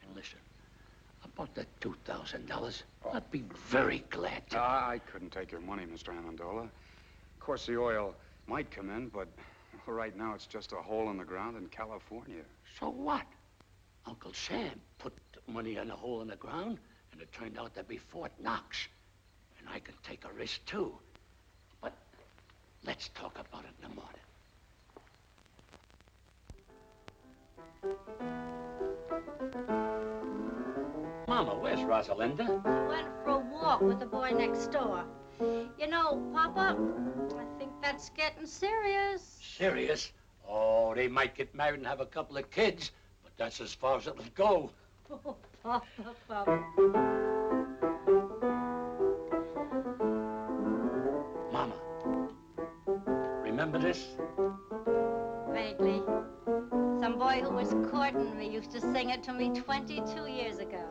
Speaker 6: And listen, about that $2,000, I'd be very glad to.
Speaker 8: I couldn't take your money, Mr. Amendola. Of course, the oil might come in, but right now it's just a hole in the ground in California.
Speaker 6: So what? Uncle Sam put money in a hole in the ground, and it turned out to be Fort Knox. And I can take a risk, too. But let's talk about it in the morning. Mama, where's Rosalinda?
Speaker 17: She went for a walk with the boy next door. You know, Papa, I think that's getting serious.
Speaker 6: Serious? Oh, they might get married and have a couple of kids, but that's as far as it'll go.
Speaker 17: Oh, Papa.
Speaker 6: Mama, remember this?
Speaker 17: Vaguely. Some boy who was courting me used to sing it to me 22 years ago.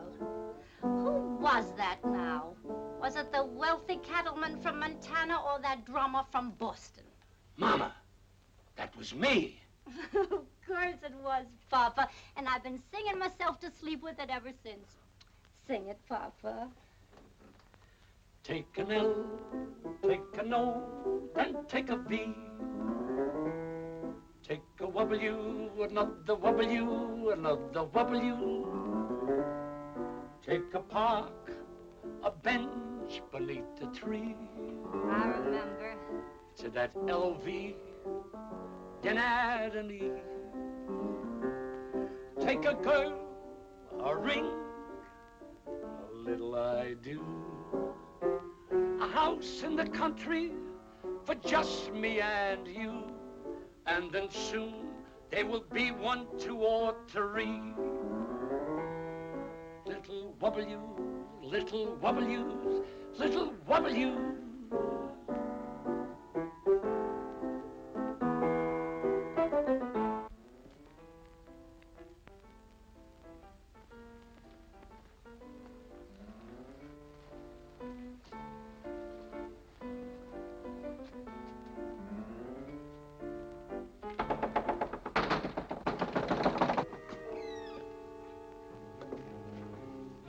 Speaker 17: Who was that now? Was it the wealthy cattleman from Montana or that drummer from Boston?
Speaker 6: Mama, that was me.
Speaker 17: Of course it was, Papa. And I've been singing myself to sleep with it ever since. Sing it, Papa.
Speaker 6: Take an L, take an O, and take a V. Take a W, another W, another W. Take a park, a bench beneath the tree.
Speaker 17: I remember.
Speaker 6: To that LV, then add an E. Take a girl, a ring, a little I do. A house in the country for just me and you. And then soon there will be 1, 2, or 3. Little W, little W's, little W.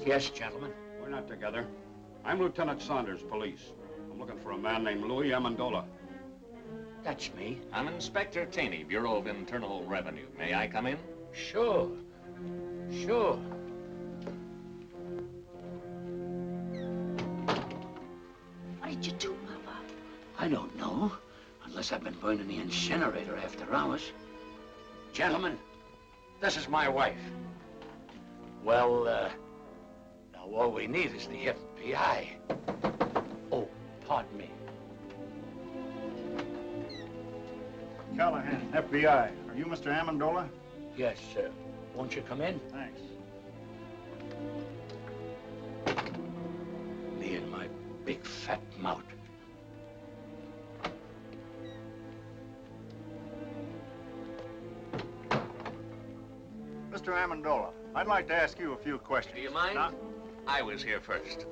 Speaker 6: Yes, gentlemen.
Speaker 18: We're not together. I'm Lieutenant Saunders, police. I'm looking for a man named Louie Amendola.
Speaker 6: That's me.
Speaker 19: I'm Inspector Taney, Bureau of Internal Revenue. May I come in?
Speaker 6: Sure. Sure. What did you do, Papa? I don't know. Unless I've been burning the incinerator after hours. Gentlemen, this is my wife. Well, now all we need is the FBI. Oh, pardon me.
Speaker 20: Callahan, FBI. Are you Mr. Amendola?
Speaker 6: Yes, sir. Won't you come in?
Speaker 20: Thanks.
Speaker 6: Me and my big fat mouth.
Speaker 20: Mr. Amendola, I'd like to ask you a few questions.
Speaker 19: Do you mind?
Speaker 20: Now,
Speaker 19: I was here first.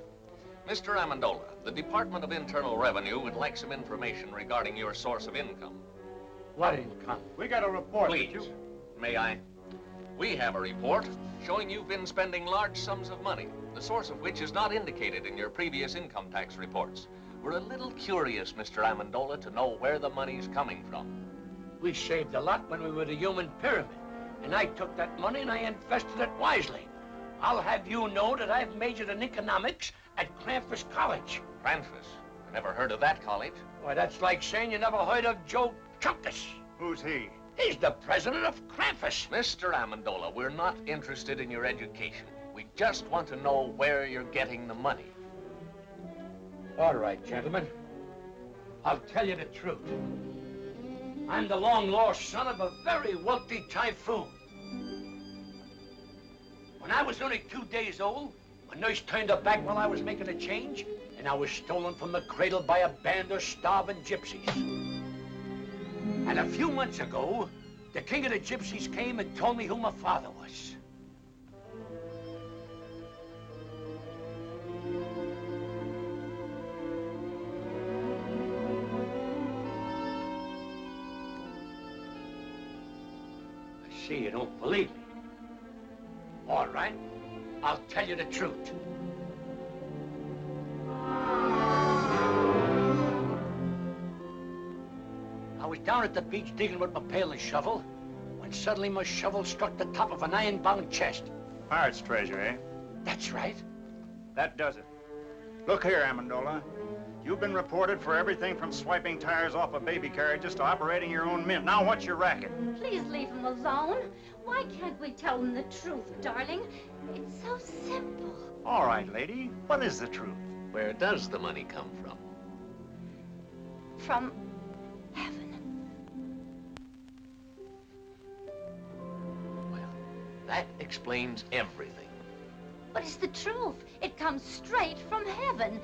Speaker 19: Mr. Amendola, the Department of Internal Revenue would like some information regarding your source of income.
Speaker 6: What income?
Speaker 20: we got a report. that
Speaker 19: Please, may I? We have a report showing you've been spending large sums of money, the source of which is not indicated in your previous income tax reports. We're a little curious, Mr. Amendola, to know where the money's coming from.
Speaker 6: We saved a lot when we were the human pyramid. And I took that money and I invested it wisely. I'll have you know that I've majored in economics at Krampus College.
Speaker 19: Krampus? I never heard of that college.
Speaker 6: Why, that's like saying you never heard of Joe Chunkus.
Speaker 20: Who's he?
Speaker 6: He's the president of Krampus.
Speaker 19: Mr. Amendola, we're not interested in your education. We just want to know where you're getting the money.
Speaker 6: All right, gentlemen. I'll tell you the truth. I'm the long-lost son of a very wealthy typhoon. When I was only 2 days old, my nurse turned her back while I was making a change, and I was stolen from the cradle by a band of starving gypsies. And a few months ago, the king of the gypsies came and told me who my father was. I see you don't believe me. All right, I'll tell you the truth. I was down at the beach digging with my pail and shovel when suddenly my shovel struck the top of an iron-bound chest.
Speaker 20: Pirate's treasure, eh?
Speaker 6: That's right.
Speaker 20: That does it. Look here, Amendola. You've been reported for everything from swiping tires off of baby carriages to operating your own mint. Now, what's your racket?
Speaker 17: Please leave him alone. Why can't we tell him the truth, darling? It's so simple.
Speaker 20: All right, lady. What is the truth?
Speaker 19: Where does the money come from?
Speaker 17: From heaven.
Speaker 19: That explains everything.
Speaker 17: But it's the truth. It comes straight from heaven.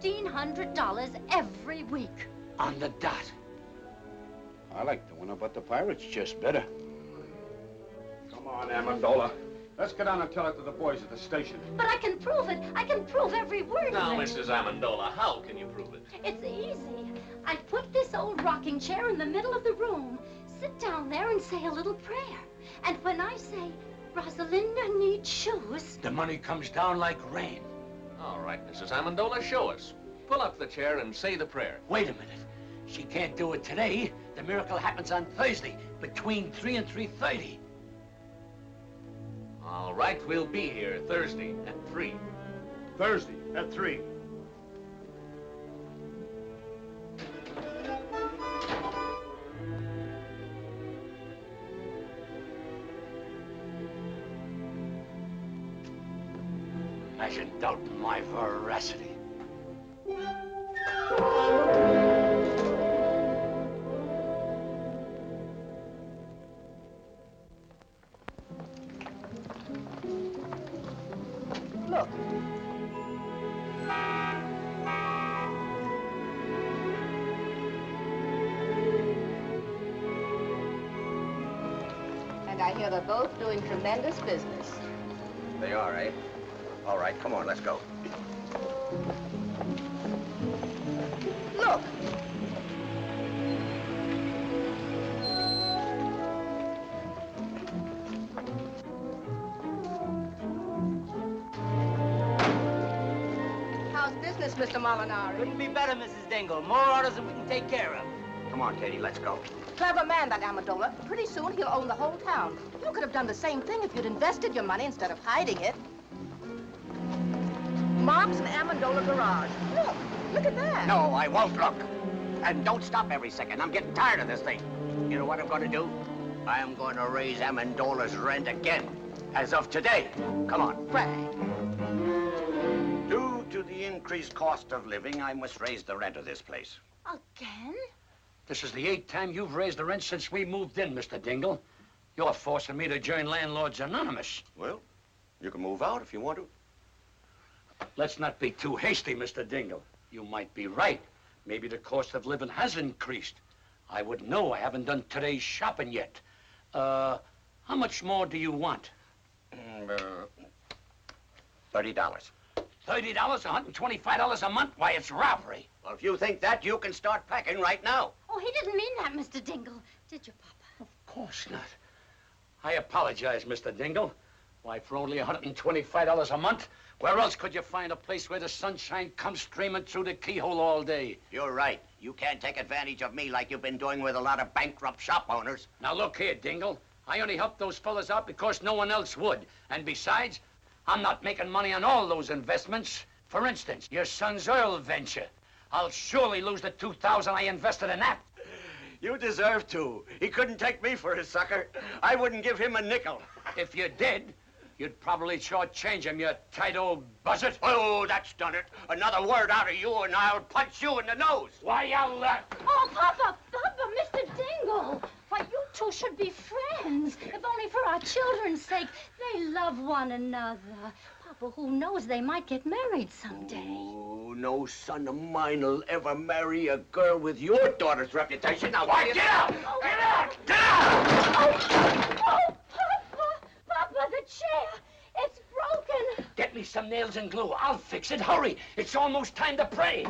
Speaker 17: $1,500 every week.
Speaker 6: On the dot.
Speaker 18: I like the one about the pirates just better. Come on, Amendola. Let's get on and tell it to the boys at the station.
Speaker 17: But I can prove it. I can prove every word
Speaker 19: Now,
Speaker 17: of it.
Speaker 19: Mrs. Amendola, how can you prove it?
Speaker 17: It's easy. I put this old rocking chair in the middle of the room, sit down there and say a little prayer. And when I say, Rosalinda needs shoes,
Speaker 6: the money comes down like rain.
Speaker 19: All right, Mrs. Amendola, show us. Pull up the chair and say the prayer.
Speaker 6: Wait a minute. She can't do it today. The miracle happens on Thursday, between 3 and 3:30.
Speaker 19: All right, we'll be here Thursday at 3.
Speaker 20: Thursday at 3.
Speaker 6: Imagine doubting my veracity.
Speaker 3: Look. And I hear they're both doing tremendous business.
Speaker 10: They are, eh? All right, come on, let's go.
Speaker 3: Look.
Speaker 16: business, Mr. Molinari.
Speaker 9: Couldn't be better, Mrs. Dingle. More orders than we can take care of.
Speaker 10: Come on, Katie, let's go.
Speaker 3: Clever man, that Amendola. Pretty soon he'll own the whole town. You could have done the same thing if you'd invested your money instead of hiding it. Mom's an Amendola garage. Look at that.
Speaker 10: No, I won't look. And don't stop every second. I'm getting tired of this thing. You know what I'm going to do? I'm going to raise Amendola's rent again. As of today. Come on.
Speaker 3: Frank.
Speaker 10: Due to the increased cost of living, I must raise the rent of this place.
Speaker 17: Again?
Speaker 6: This is the 8th time you've raised the rent since we moved in, Mr. Dingle. You're forcing me to join Landlords Anonymous.
Speaker 10: Well, you can move out if you want to.
Speaker 6: Let's not be too hasty, Mr. Dingle. You might be right. Maybe the cost of living has increased. I wouldn't know. I haven't done today's shopping yet. How much more do you want?
Speaker 10: $30.
Speaker 6: $30? $125 a month? Why, it's robbery.
Speaker 10: Well, if you think that, you can start packing right now.
Speaker 17: Oh, he didn't mean that, Mr. Dingle. Did you, Papa?
Speaker 6: Of course not. I apologize, Mr. Dingle. Why, for only $125 a month, where else could you find a place where the sunshine comes streaming through the keyhole all day?
Speaker 10: You're right. You can't take advantage of me like you've been doing with a lot of bankrupt shop owners.
Speaker 6: Now, look here, Dingle. I only helped those fellas out because no one else would. And besides, I'm not making money on all those investments. For instance, your son's oil venture. I'll surely lose the $2,000 I invested in that.
Speaker 10: You deserve to. He couldn't take me for his sucker. I wouldn't give him a nickel.
Speaker 6: If you did, you'd probably shortchange him, you tight old buzzard.
Speaker 10: Oh, that's done it. Another word out of you and I'll punch you in the nose.
Speaker 6: Why, I'll...
Speaker 17: Oh, Papa, Mr. Dingle. Why, you two should be friends. If only for our children's sake. They love one another. Papa, who knows, they might get married someday.
Speaker 10: Oh, no son of mine will ever marry a girl with your daughter's reputation. Now, why, get out!
Speaker 17: Oh.
Speaker 10: Get out! Get out!
Speaker 17: Oh, Papa, the chair. It's broken.
Speaker 6: Get me some nails and glue. I'll fix it. Hurry. It's almost time to pray.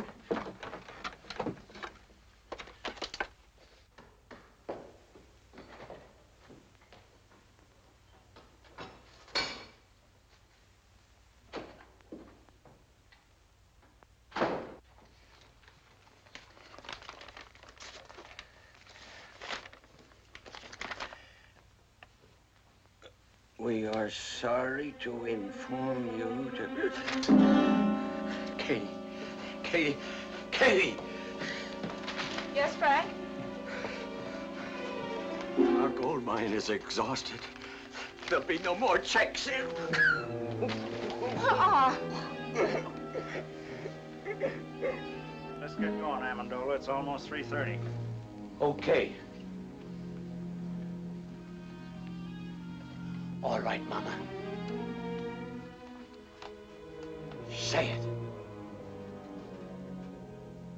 Speaker 10: We are sorry to inform you to... Katie!
Speaker 3: Yes, Frank?
Speaker 10: Our gold mine is exhausted. There'll be no more checks in.
Speaker 20: Let's get going, Amendola. It's almost 3:30.
Speaker 6: Okay. All right, Mama. Say it.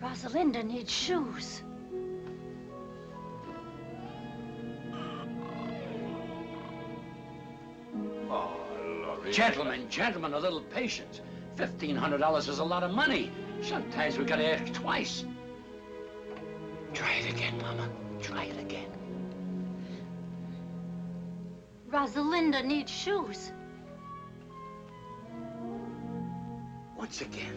Speaker 17: Rosalinda needs shoes.
Speaker 6: Oh, Lord. Gentlemen, a little patience. $1,500 is a lot of money. Sometimes we gotta ask twice. Try it again, Mama. Try it again.
Speaker 17: Rosalinda needs shoes.
Speaker 6: Once again.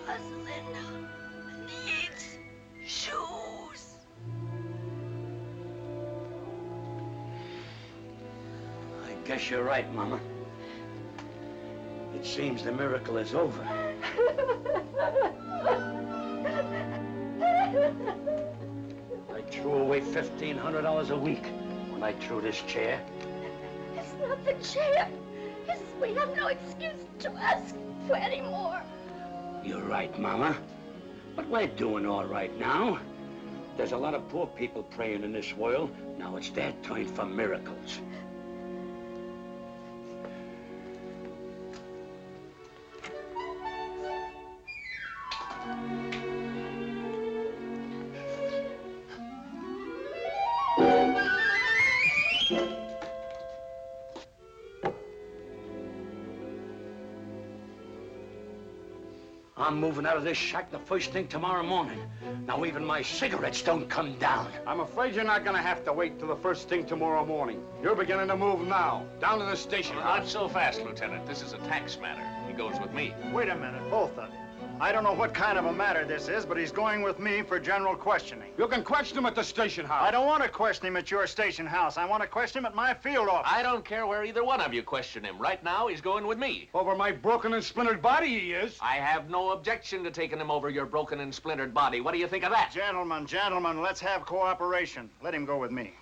Speaker 17: Rosalinda needs shoes.
Speaker 6: I guess you're right, Mama. It seems the miracle is over. I threw away $1,500 a week when I threw this chair.
Speaker 17: It's not the chair. We have no excuse to ask for any more.
Speaker 6: You're right, Mama. But we're doing all right now. There's a lot of poor people praying in this world. Now it's their turn for miracles. I'm moving out of this shack the first thing tomorrow morning. Now even my cigarettes don't come down.
Speaker 18: I'm afraid you're not going to have to wait till the first thing tomorrow morning. You're beginning to move now. Down to the station.
Speaker 19: Not so fast, Lieutenant. This is a tax matter. We goes with me.
Speaker 20: Wait a minute, both of you. I don't know what kind of a matter this is, but he's going with me for general questioning.
Speaker 18: You can question him at the station house.
Speaker 20: I don't want to question him at your station house. I want to question him at my field office.
Speaker 19: I don't care where either one of you question him. Right now, he's going with me.
Speaker 18: Over my broken and splintered body, he is.
Speaker 19: I have no objection to taking him over your broken and splintered body. What do you think of that?
Speaker 20: Gentlemen, let's have cooperation. Let him go with me.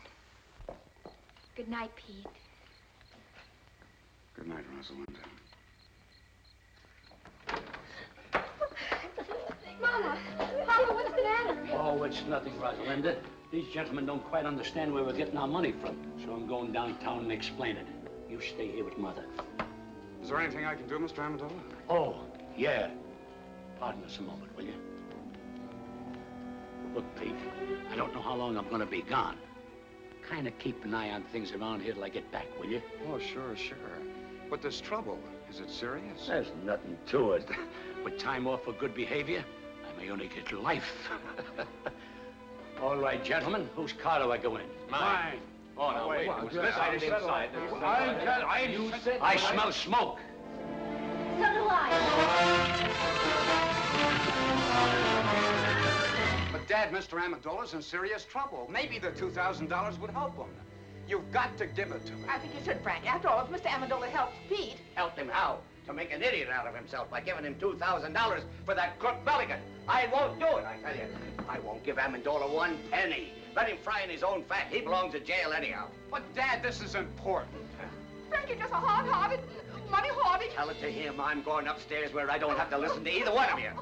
Speaker 7: Good night, Pete.
Speaker 8: Good night, Rosalinda.
Speaker 11: Mama, Papa, what's the matter?
Speaker 6: Oh, it's nothing, Rosalinda. These gentlemen don't quite understand where we're getting our money from, so I'm going downtown and explain it. You stay here with Mother.
Speaker 8: Is there anything I can do, Mr. Amendola?
Speaker 6: Oh, yeah. Pardon us a moment, will you? Look, Pete, I don't know how long I'm going to be gone. Kind of keep an eye on things around here till I get back, will you?
Speaker 8: Oh, sure. But there's trouble. Is it serious?
Speaker 6: There's nothing to it. With time off for good behavior, I may only get life. All right, gentlemen, whose car do I go in?
Speaker 19: Mine. Oh, no, wait. Inside.
Speaker 6: I smell smoke.
Speaker 11: So do I.
Speaker 8: But, Dad, Mr. Amendola's in serious trouble. Maybe the $2,000 would help him. You've got to give it to me.
Speaker 3: I think you should, Frank. After all, if Mr. Amendola helped Pete...
Speaker 10: Helped him how? To make an idiot out of himself by giving him $2,000 for that crook Mulligan. I won't do it, I tell you. I won't give Amendola 1 penny. Let him fry in his own fat. He belongs in jail anyhow.
Speaker 8: But, Dad, this is important.
Speaker 3: Frank, you're just a hard-hearted, money-hoarding...
Speaker 10: Tell it to him. I'm going upstairs where I don't have to listen to either one of you.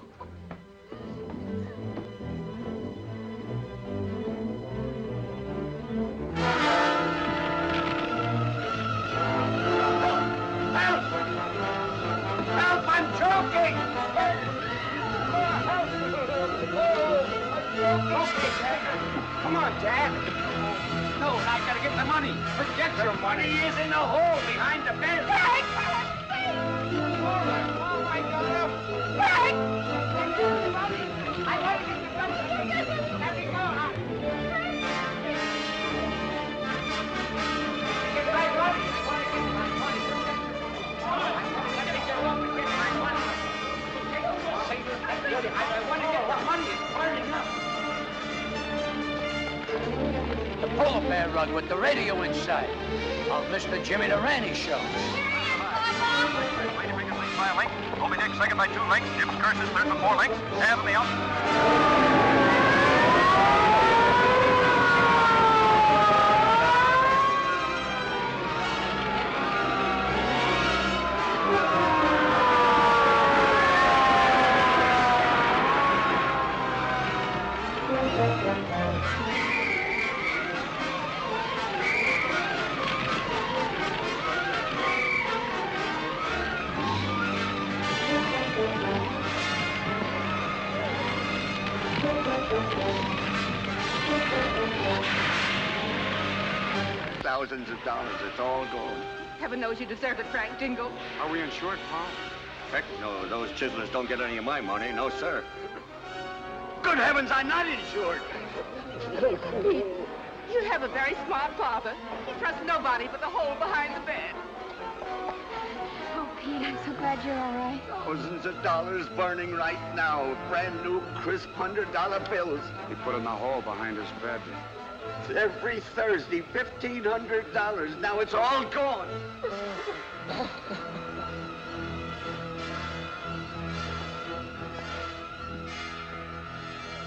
Speaker 8: Come on, Dad. No, I gotta get the money. Forget your money. Money is in the hole behind the bed.
Speaker 11: Frank!
Speaker 8: All right, Governor.
Speaker 11: Frank!
Speaker 8: I want to get the money. Let me go. Get my money. I want to get my money. I gotta get off and get my money. I want to get the money. It's burning up.
Speaker 6: The polar bear rug with the radio inside. Of Mr. Jimmy Durante show.
Speaker 4: Lady Fingers leads by a length. Moby Dick second by 2 lengths. Jim's Curses third by 4 lengths. And the out.
Speaker 10: Thousands of dollars. It's all gone.
Speaker 3: Heaven knows you deserve it, Frank Dingle.
Speaker 8: Are we insured, Pa?
Speaker 10: Heck no, those chiselers don't get any of my money. No, sir. Good heavens, I'm not insured.
Speaker 3: Pete, you have a very smart father. He trusts nobody but the hole behind the bed.
Speaker 7: Oh, Pete, I'm so glad you're all right.
Speaker 10: Thousands of dollars burning right now. Brand new, crisp $100 bills.
Speaker 8: He put in the hole behind his bed.
Speaker 10: Every Thursday, $1,500. Now it's all gone.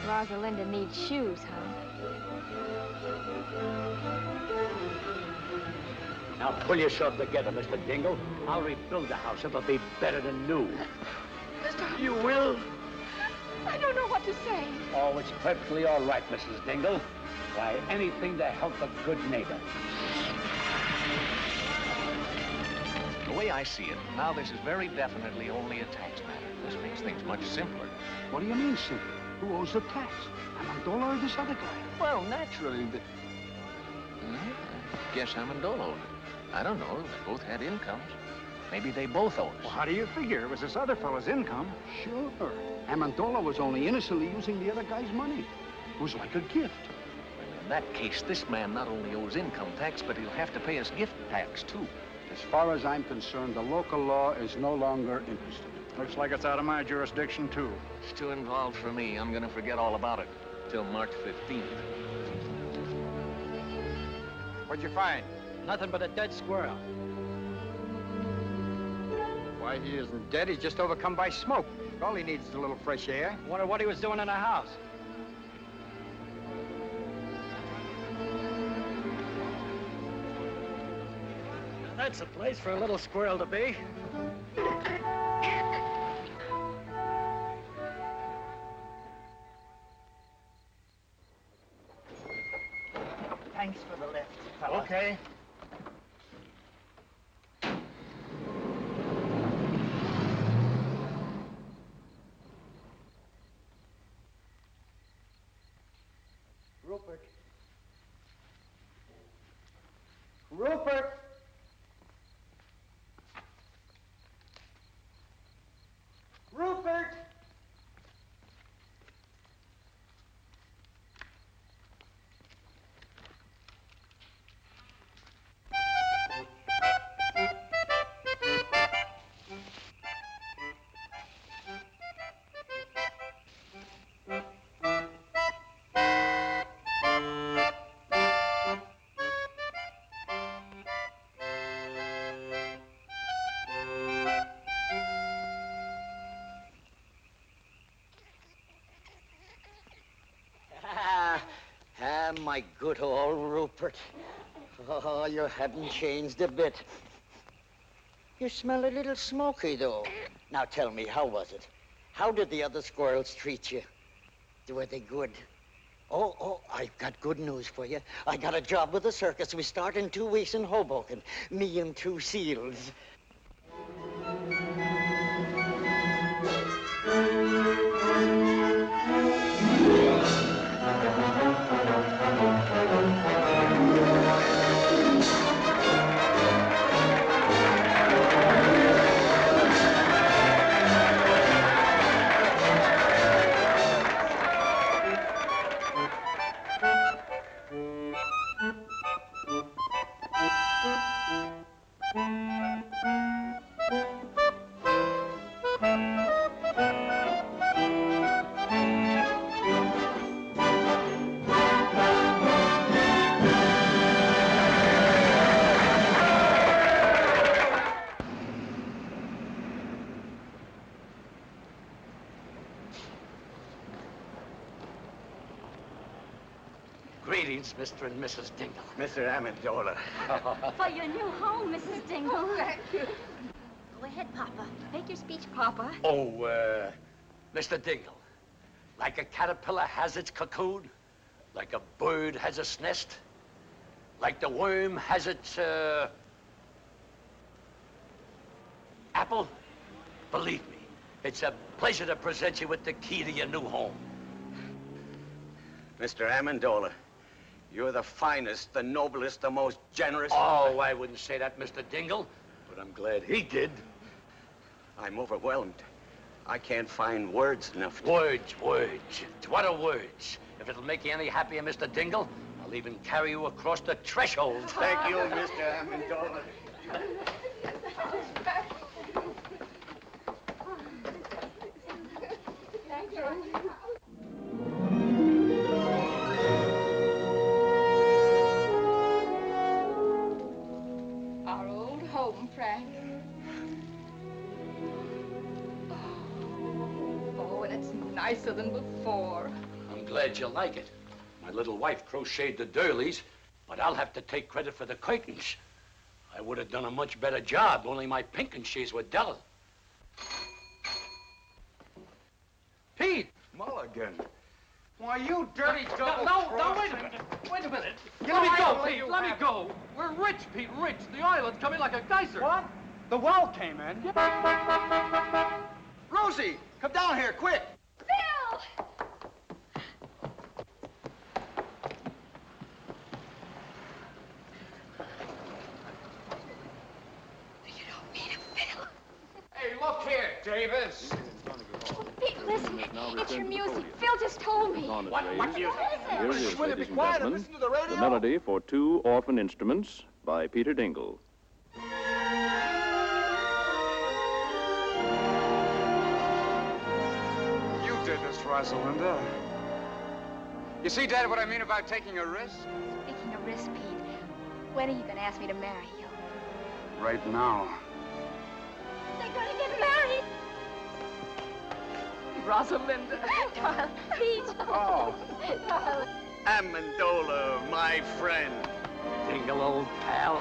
Speaker 7: Rosalinda needs shoes, huh?
Speaker 6: Now pull yourself together, Mr. Dingle. I'll rebuild the house. It'll be better than new.
Speaker 3: You will? I don't know what to say.
Speaker 6: Oh, it's perfectly all right, Mrs. Dingle. Why, anything to help a good neighbor.
Speaker 19: The way I see it, now this is very definitely only a tax matter. This makes things much simpler.
Speaker 18: What do you mean, simple? Who owes the tax? Amendola or this other guy?
Speaker 19: Well, naturally, but... I guess Amendola owed it. I don't know. They both had incomes. Maybe they both owe us.
Speaker 18: Well, how do you figure? It was this other fellow's income. Sure. Amendola was only innocently using the other guy's money. It was like a gift.
Speaker 19: In that case, this man not only owes income tax, but he'll have to pay us gift tax, too.
Speaker 18: As far as I'm concerned, the local law is no longer interested.
Speaker 20: Looks like it's out of my jurisdiction, too.
Speaker 19: It's too involved for me. I'm gonna forget all about it till March 15th.
Speaker 20: What'd you find?
Speaker 21: Nothing but a dead squirrel.
Speaker 22: Why, he isn't dead. He's just overcome by smoke. All he needs is a little fresh air.
Speaker 21: Wonder what he was doing in the house. That's a place for a little squirrel to be. Thanks for the lift, fella.
Speaker 20: Okay.
Speaker 1: Rupert. Rupert! Rupert!
Speaker 23: My good old Rupert. Oh, you haven't changed a bit. You smell a little smoky, though. Now tell me, how was it? How did the other squirrels treat you? Were they good? Oh, I've got good news for you. I got a job with the circus. We start in 2 weeks in Hoboken. Me and 2 seals.
Speaker 6: Greetings, Mr. and Mrs. Dingle.
Speaker 10: Mr. Amendola.
Speaker 5: For your new home, Mrs. Dingle.
Speaker 11: Thank you. Go ahead, Papa. Make your speech, Papa.
Speaker 6: Oh, Mr. Dingle, like a caterpillar has its cocoon, like a bird has its nest, like the worm has its, apple, believe me, it's a pleasure to present you with the key to your new home.
Speaker 10: Mr. Amendola, you're the finest, the noblest, the most generous...
Speaker 6: Oh, I wouldn't say that, Mr. Dingle, but I'm glad he did.
Speaker 10: I'm overwhelmed. I can't find words enough to...
Speaker 6: Words. What are words? If it'll make you any happier, Mr. Dingle, I'll even carry you across the threshold.
Speaker 10: Thank you, Mr. Amendola.
Speaker 11: Thank you. Our old home, Frank. Oh, and it's nicer than before.
Speaker 6: I'm glad you like it. My little wife crocheted the doilies, but I'll have to take credit for the curtains. I would have done a much better job, only my pinkenches were dull.
Speaker 8: Pete! Mulligan. Why, you dirty double
Speaker 13: No, wait a minute. Wait a minute. Let me go, Pete. Let me go. We're rich, Pete, rich. The island's coming like a geyser.
Speaker 8: What? The well came in. Rosie, come down here, quick.
Speaker 11: Phil!
Speaker 13: Hey, look here, Davis.
Speaker 11: Oh, Pete, listen. It's your music. Phil just told me.
Speaker 13: What music?
Speaker 24: Here it is,
Speaker 11: Will you
Speaker 24: ladies
Speaker 11: be
Speaker 24: and
Speaker 11: quiet and
Speaker 24: gentlemen,
Speaker 11: listen to the radio?
Speaker 24: the melody for 2 orphan instruments by Peter Dingle.
Speaker 8: Rosalinda. You see, Dad, what I mean about taking a risk?
Speaker 7: Speaking of risk, Pete, when are you going to ask me to marry you?
Speaker 8: Right now.
Speaker 7: They're going to get married.
Speaker 3: Rosalinda.
Speaker 7: Darling, Pete.
Speaker 9: Oh.
Speaker 7: Darling.
Speaker 9: Amendola, my friend.
Speaker 6: Dingle, old pal.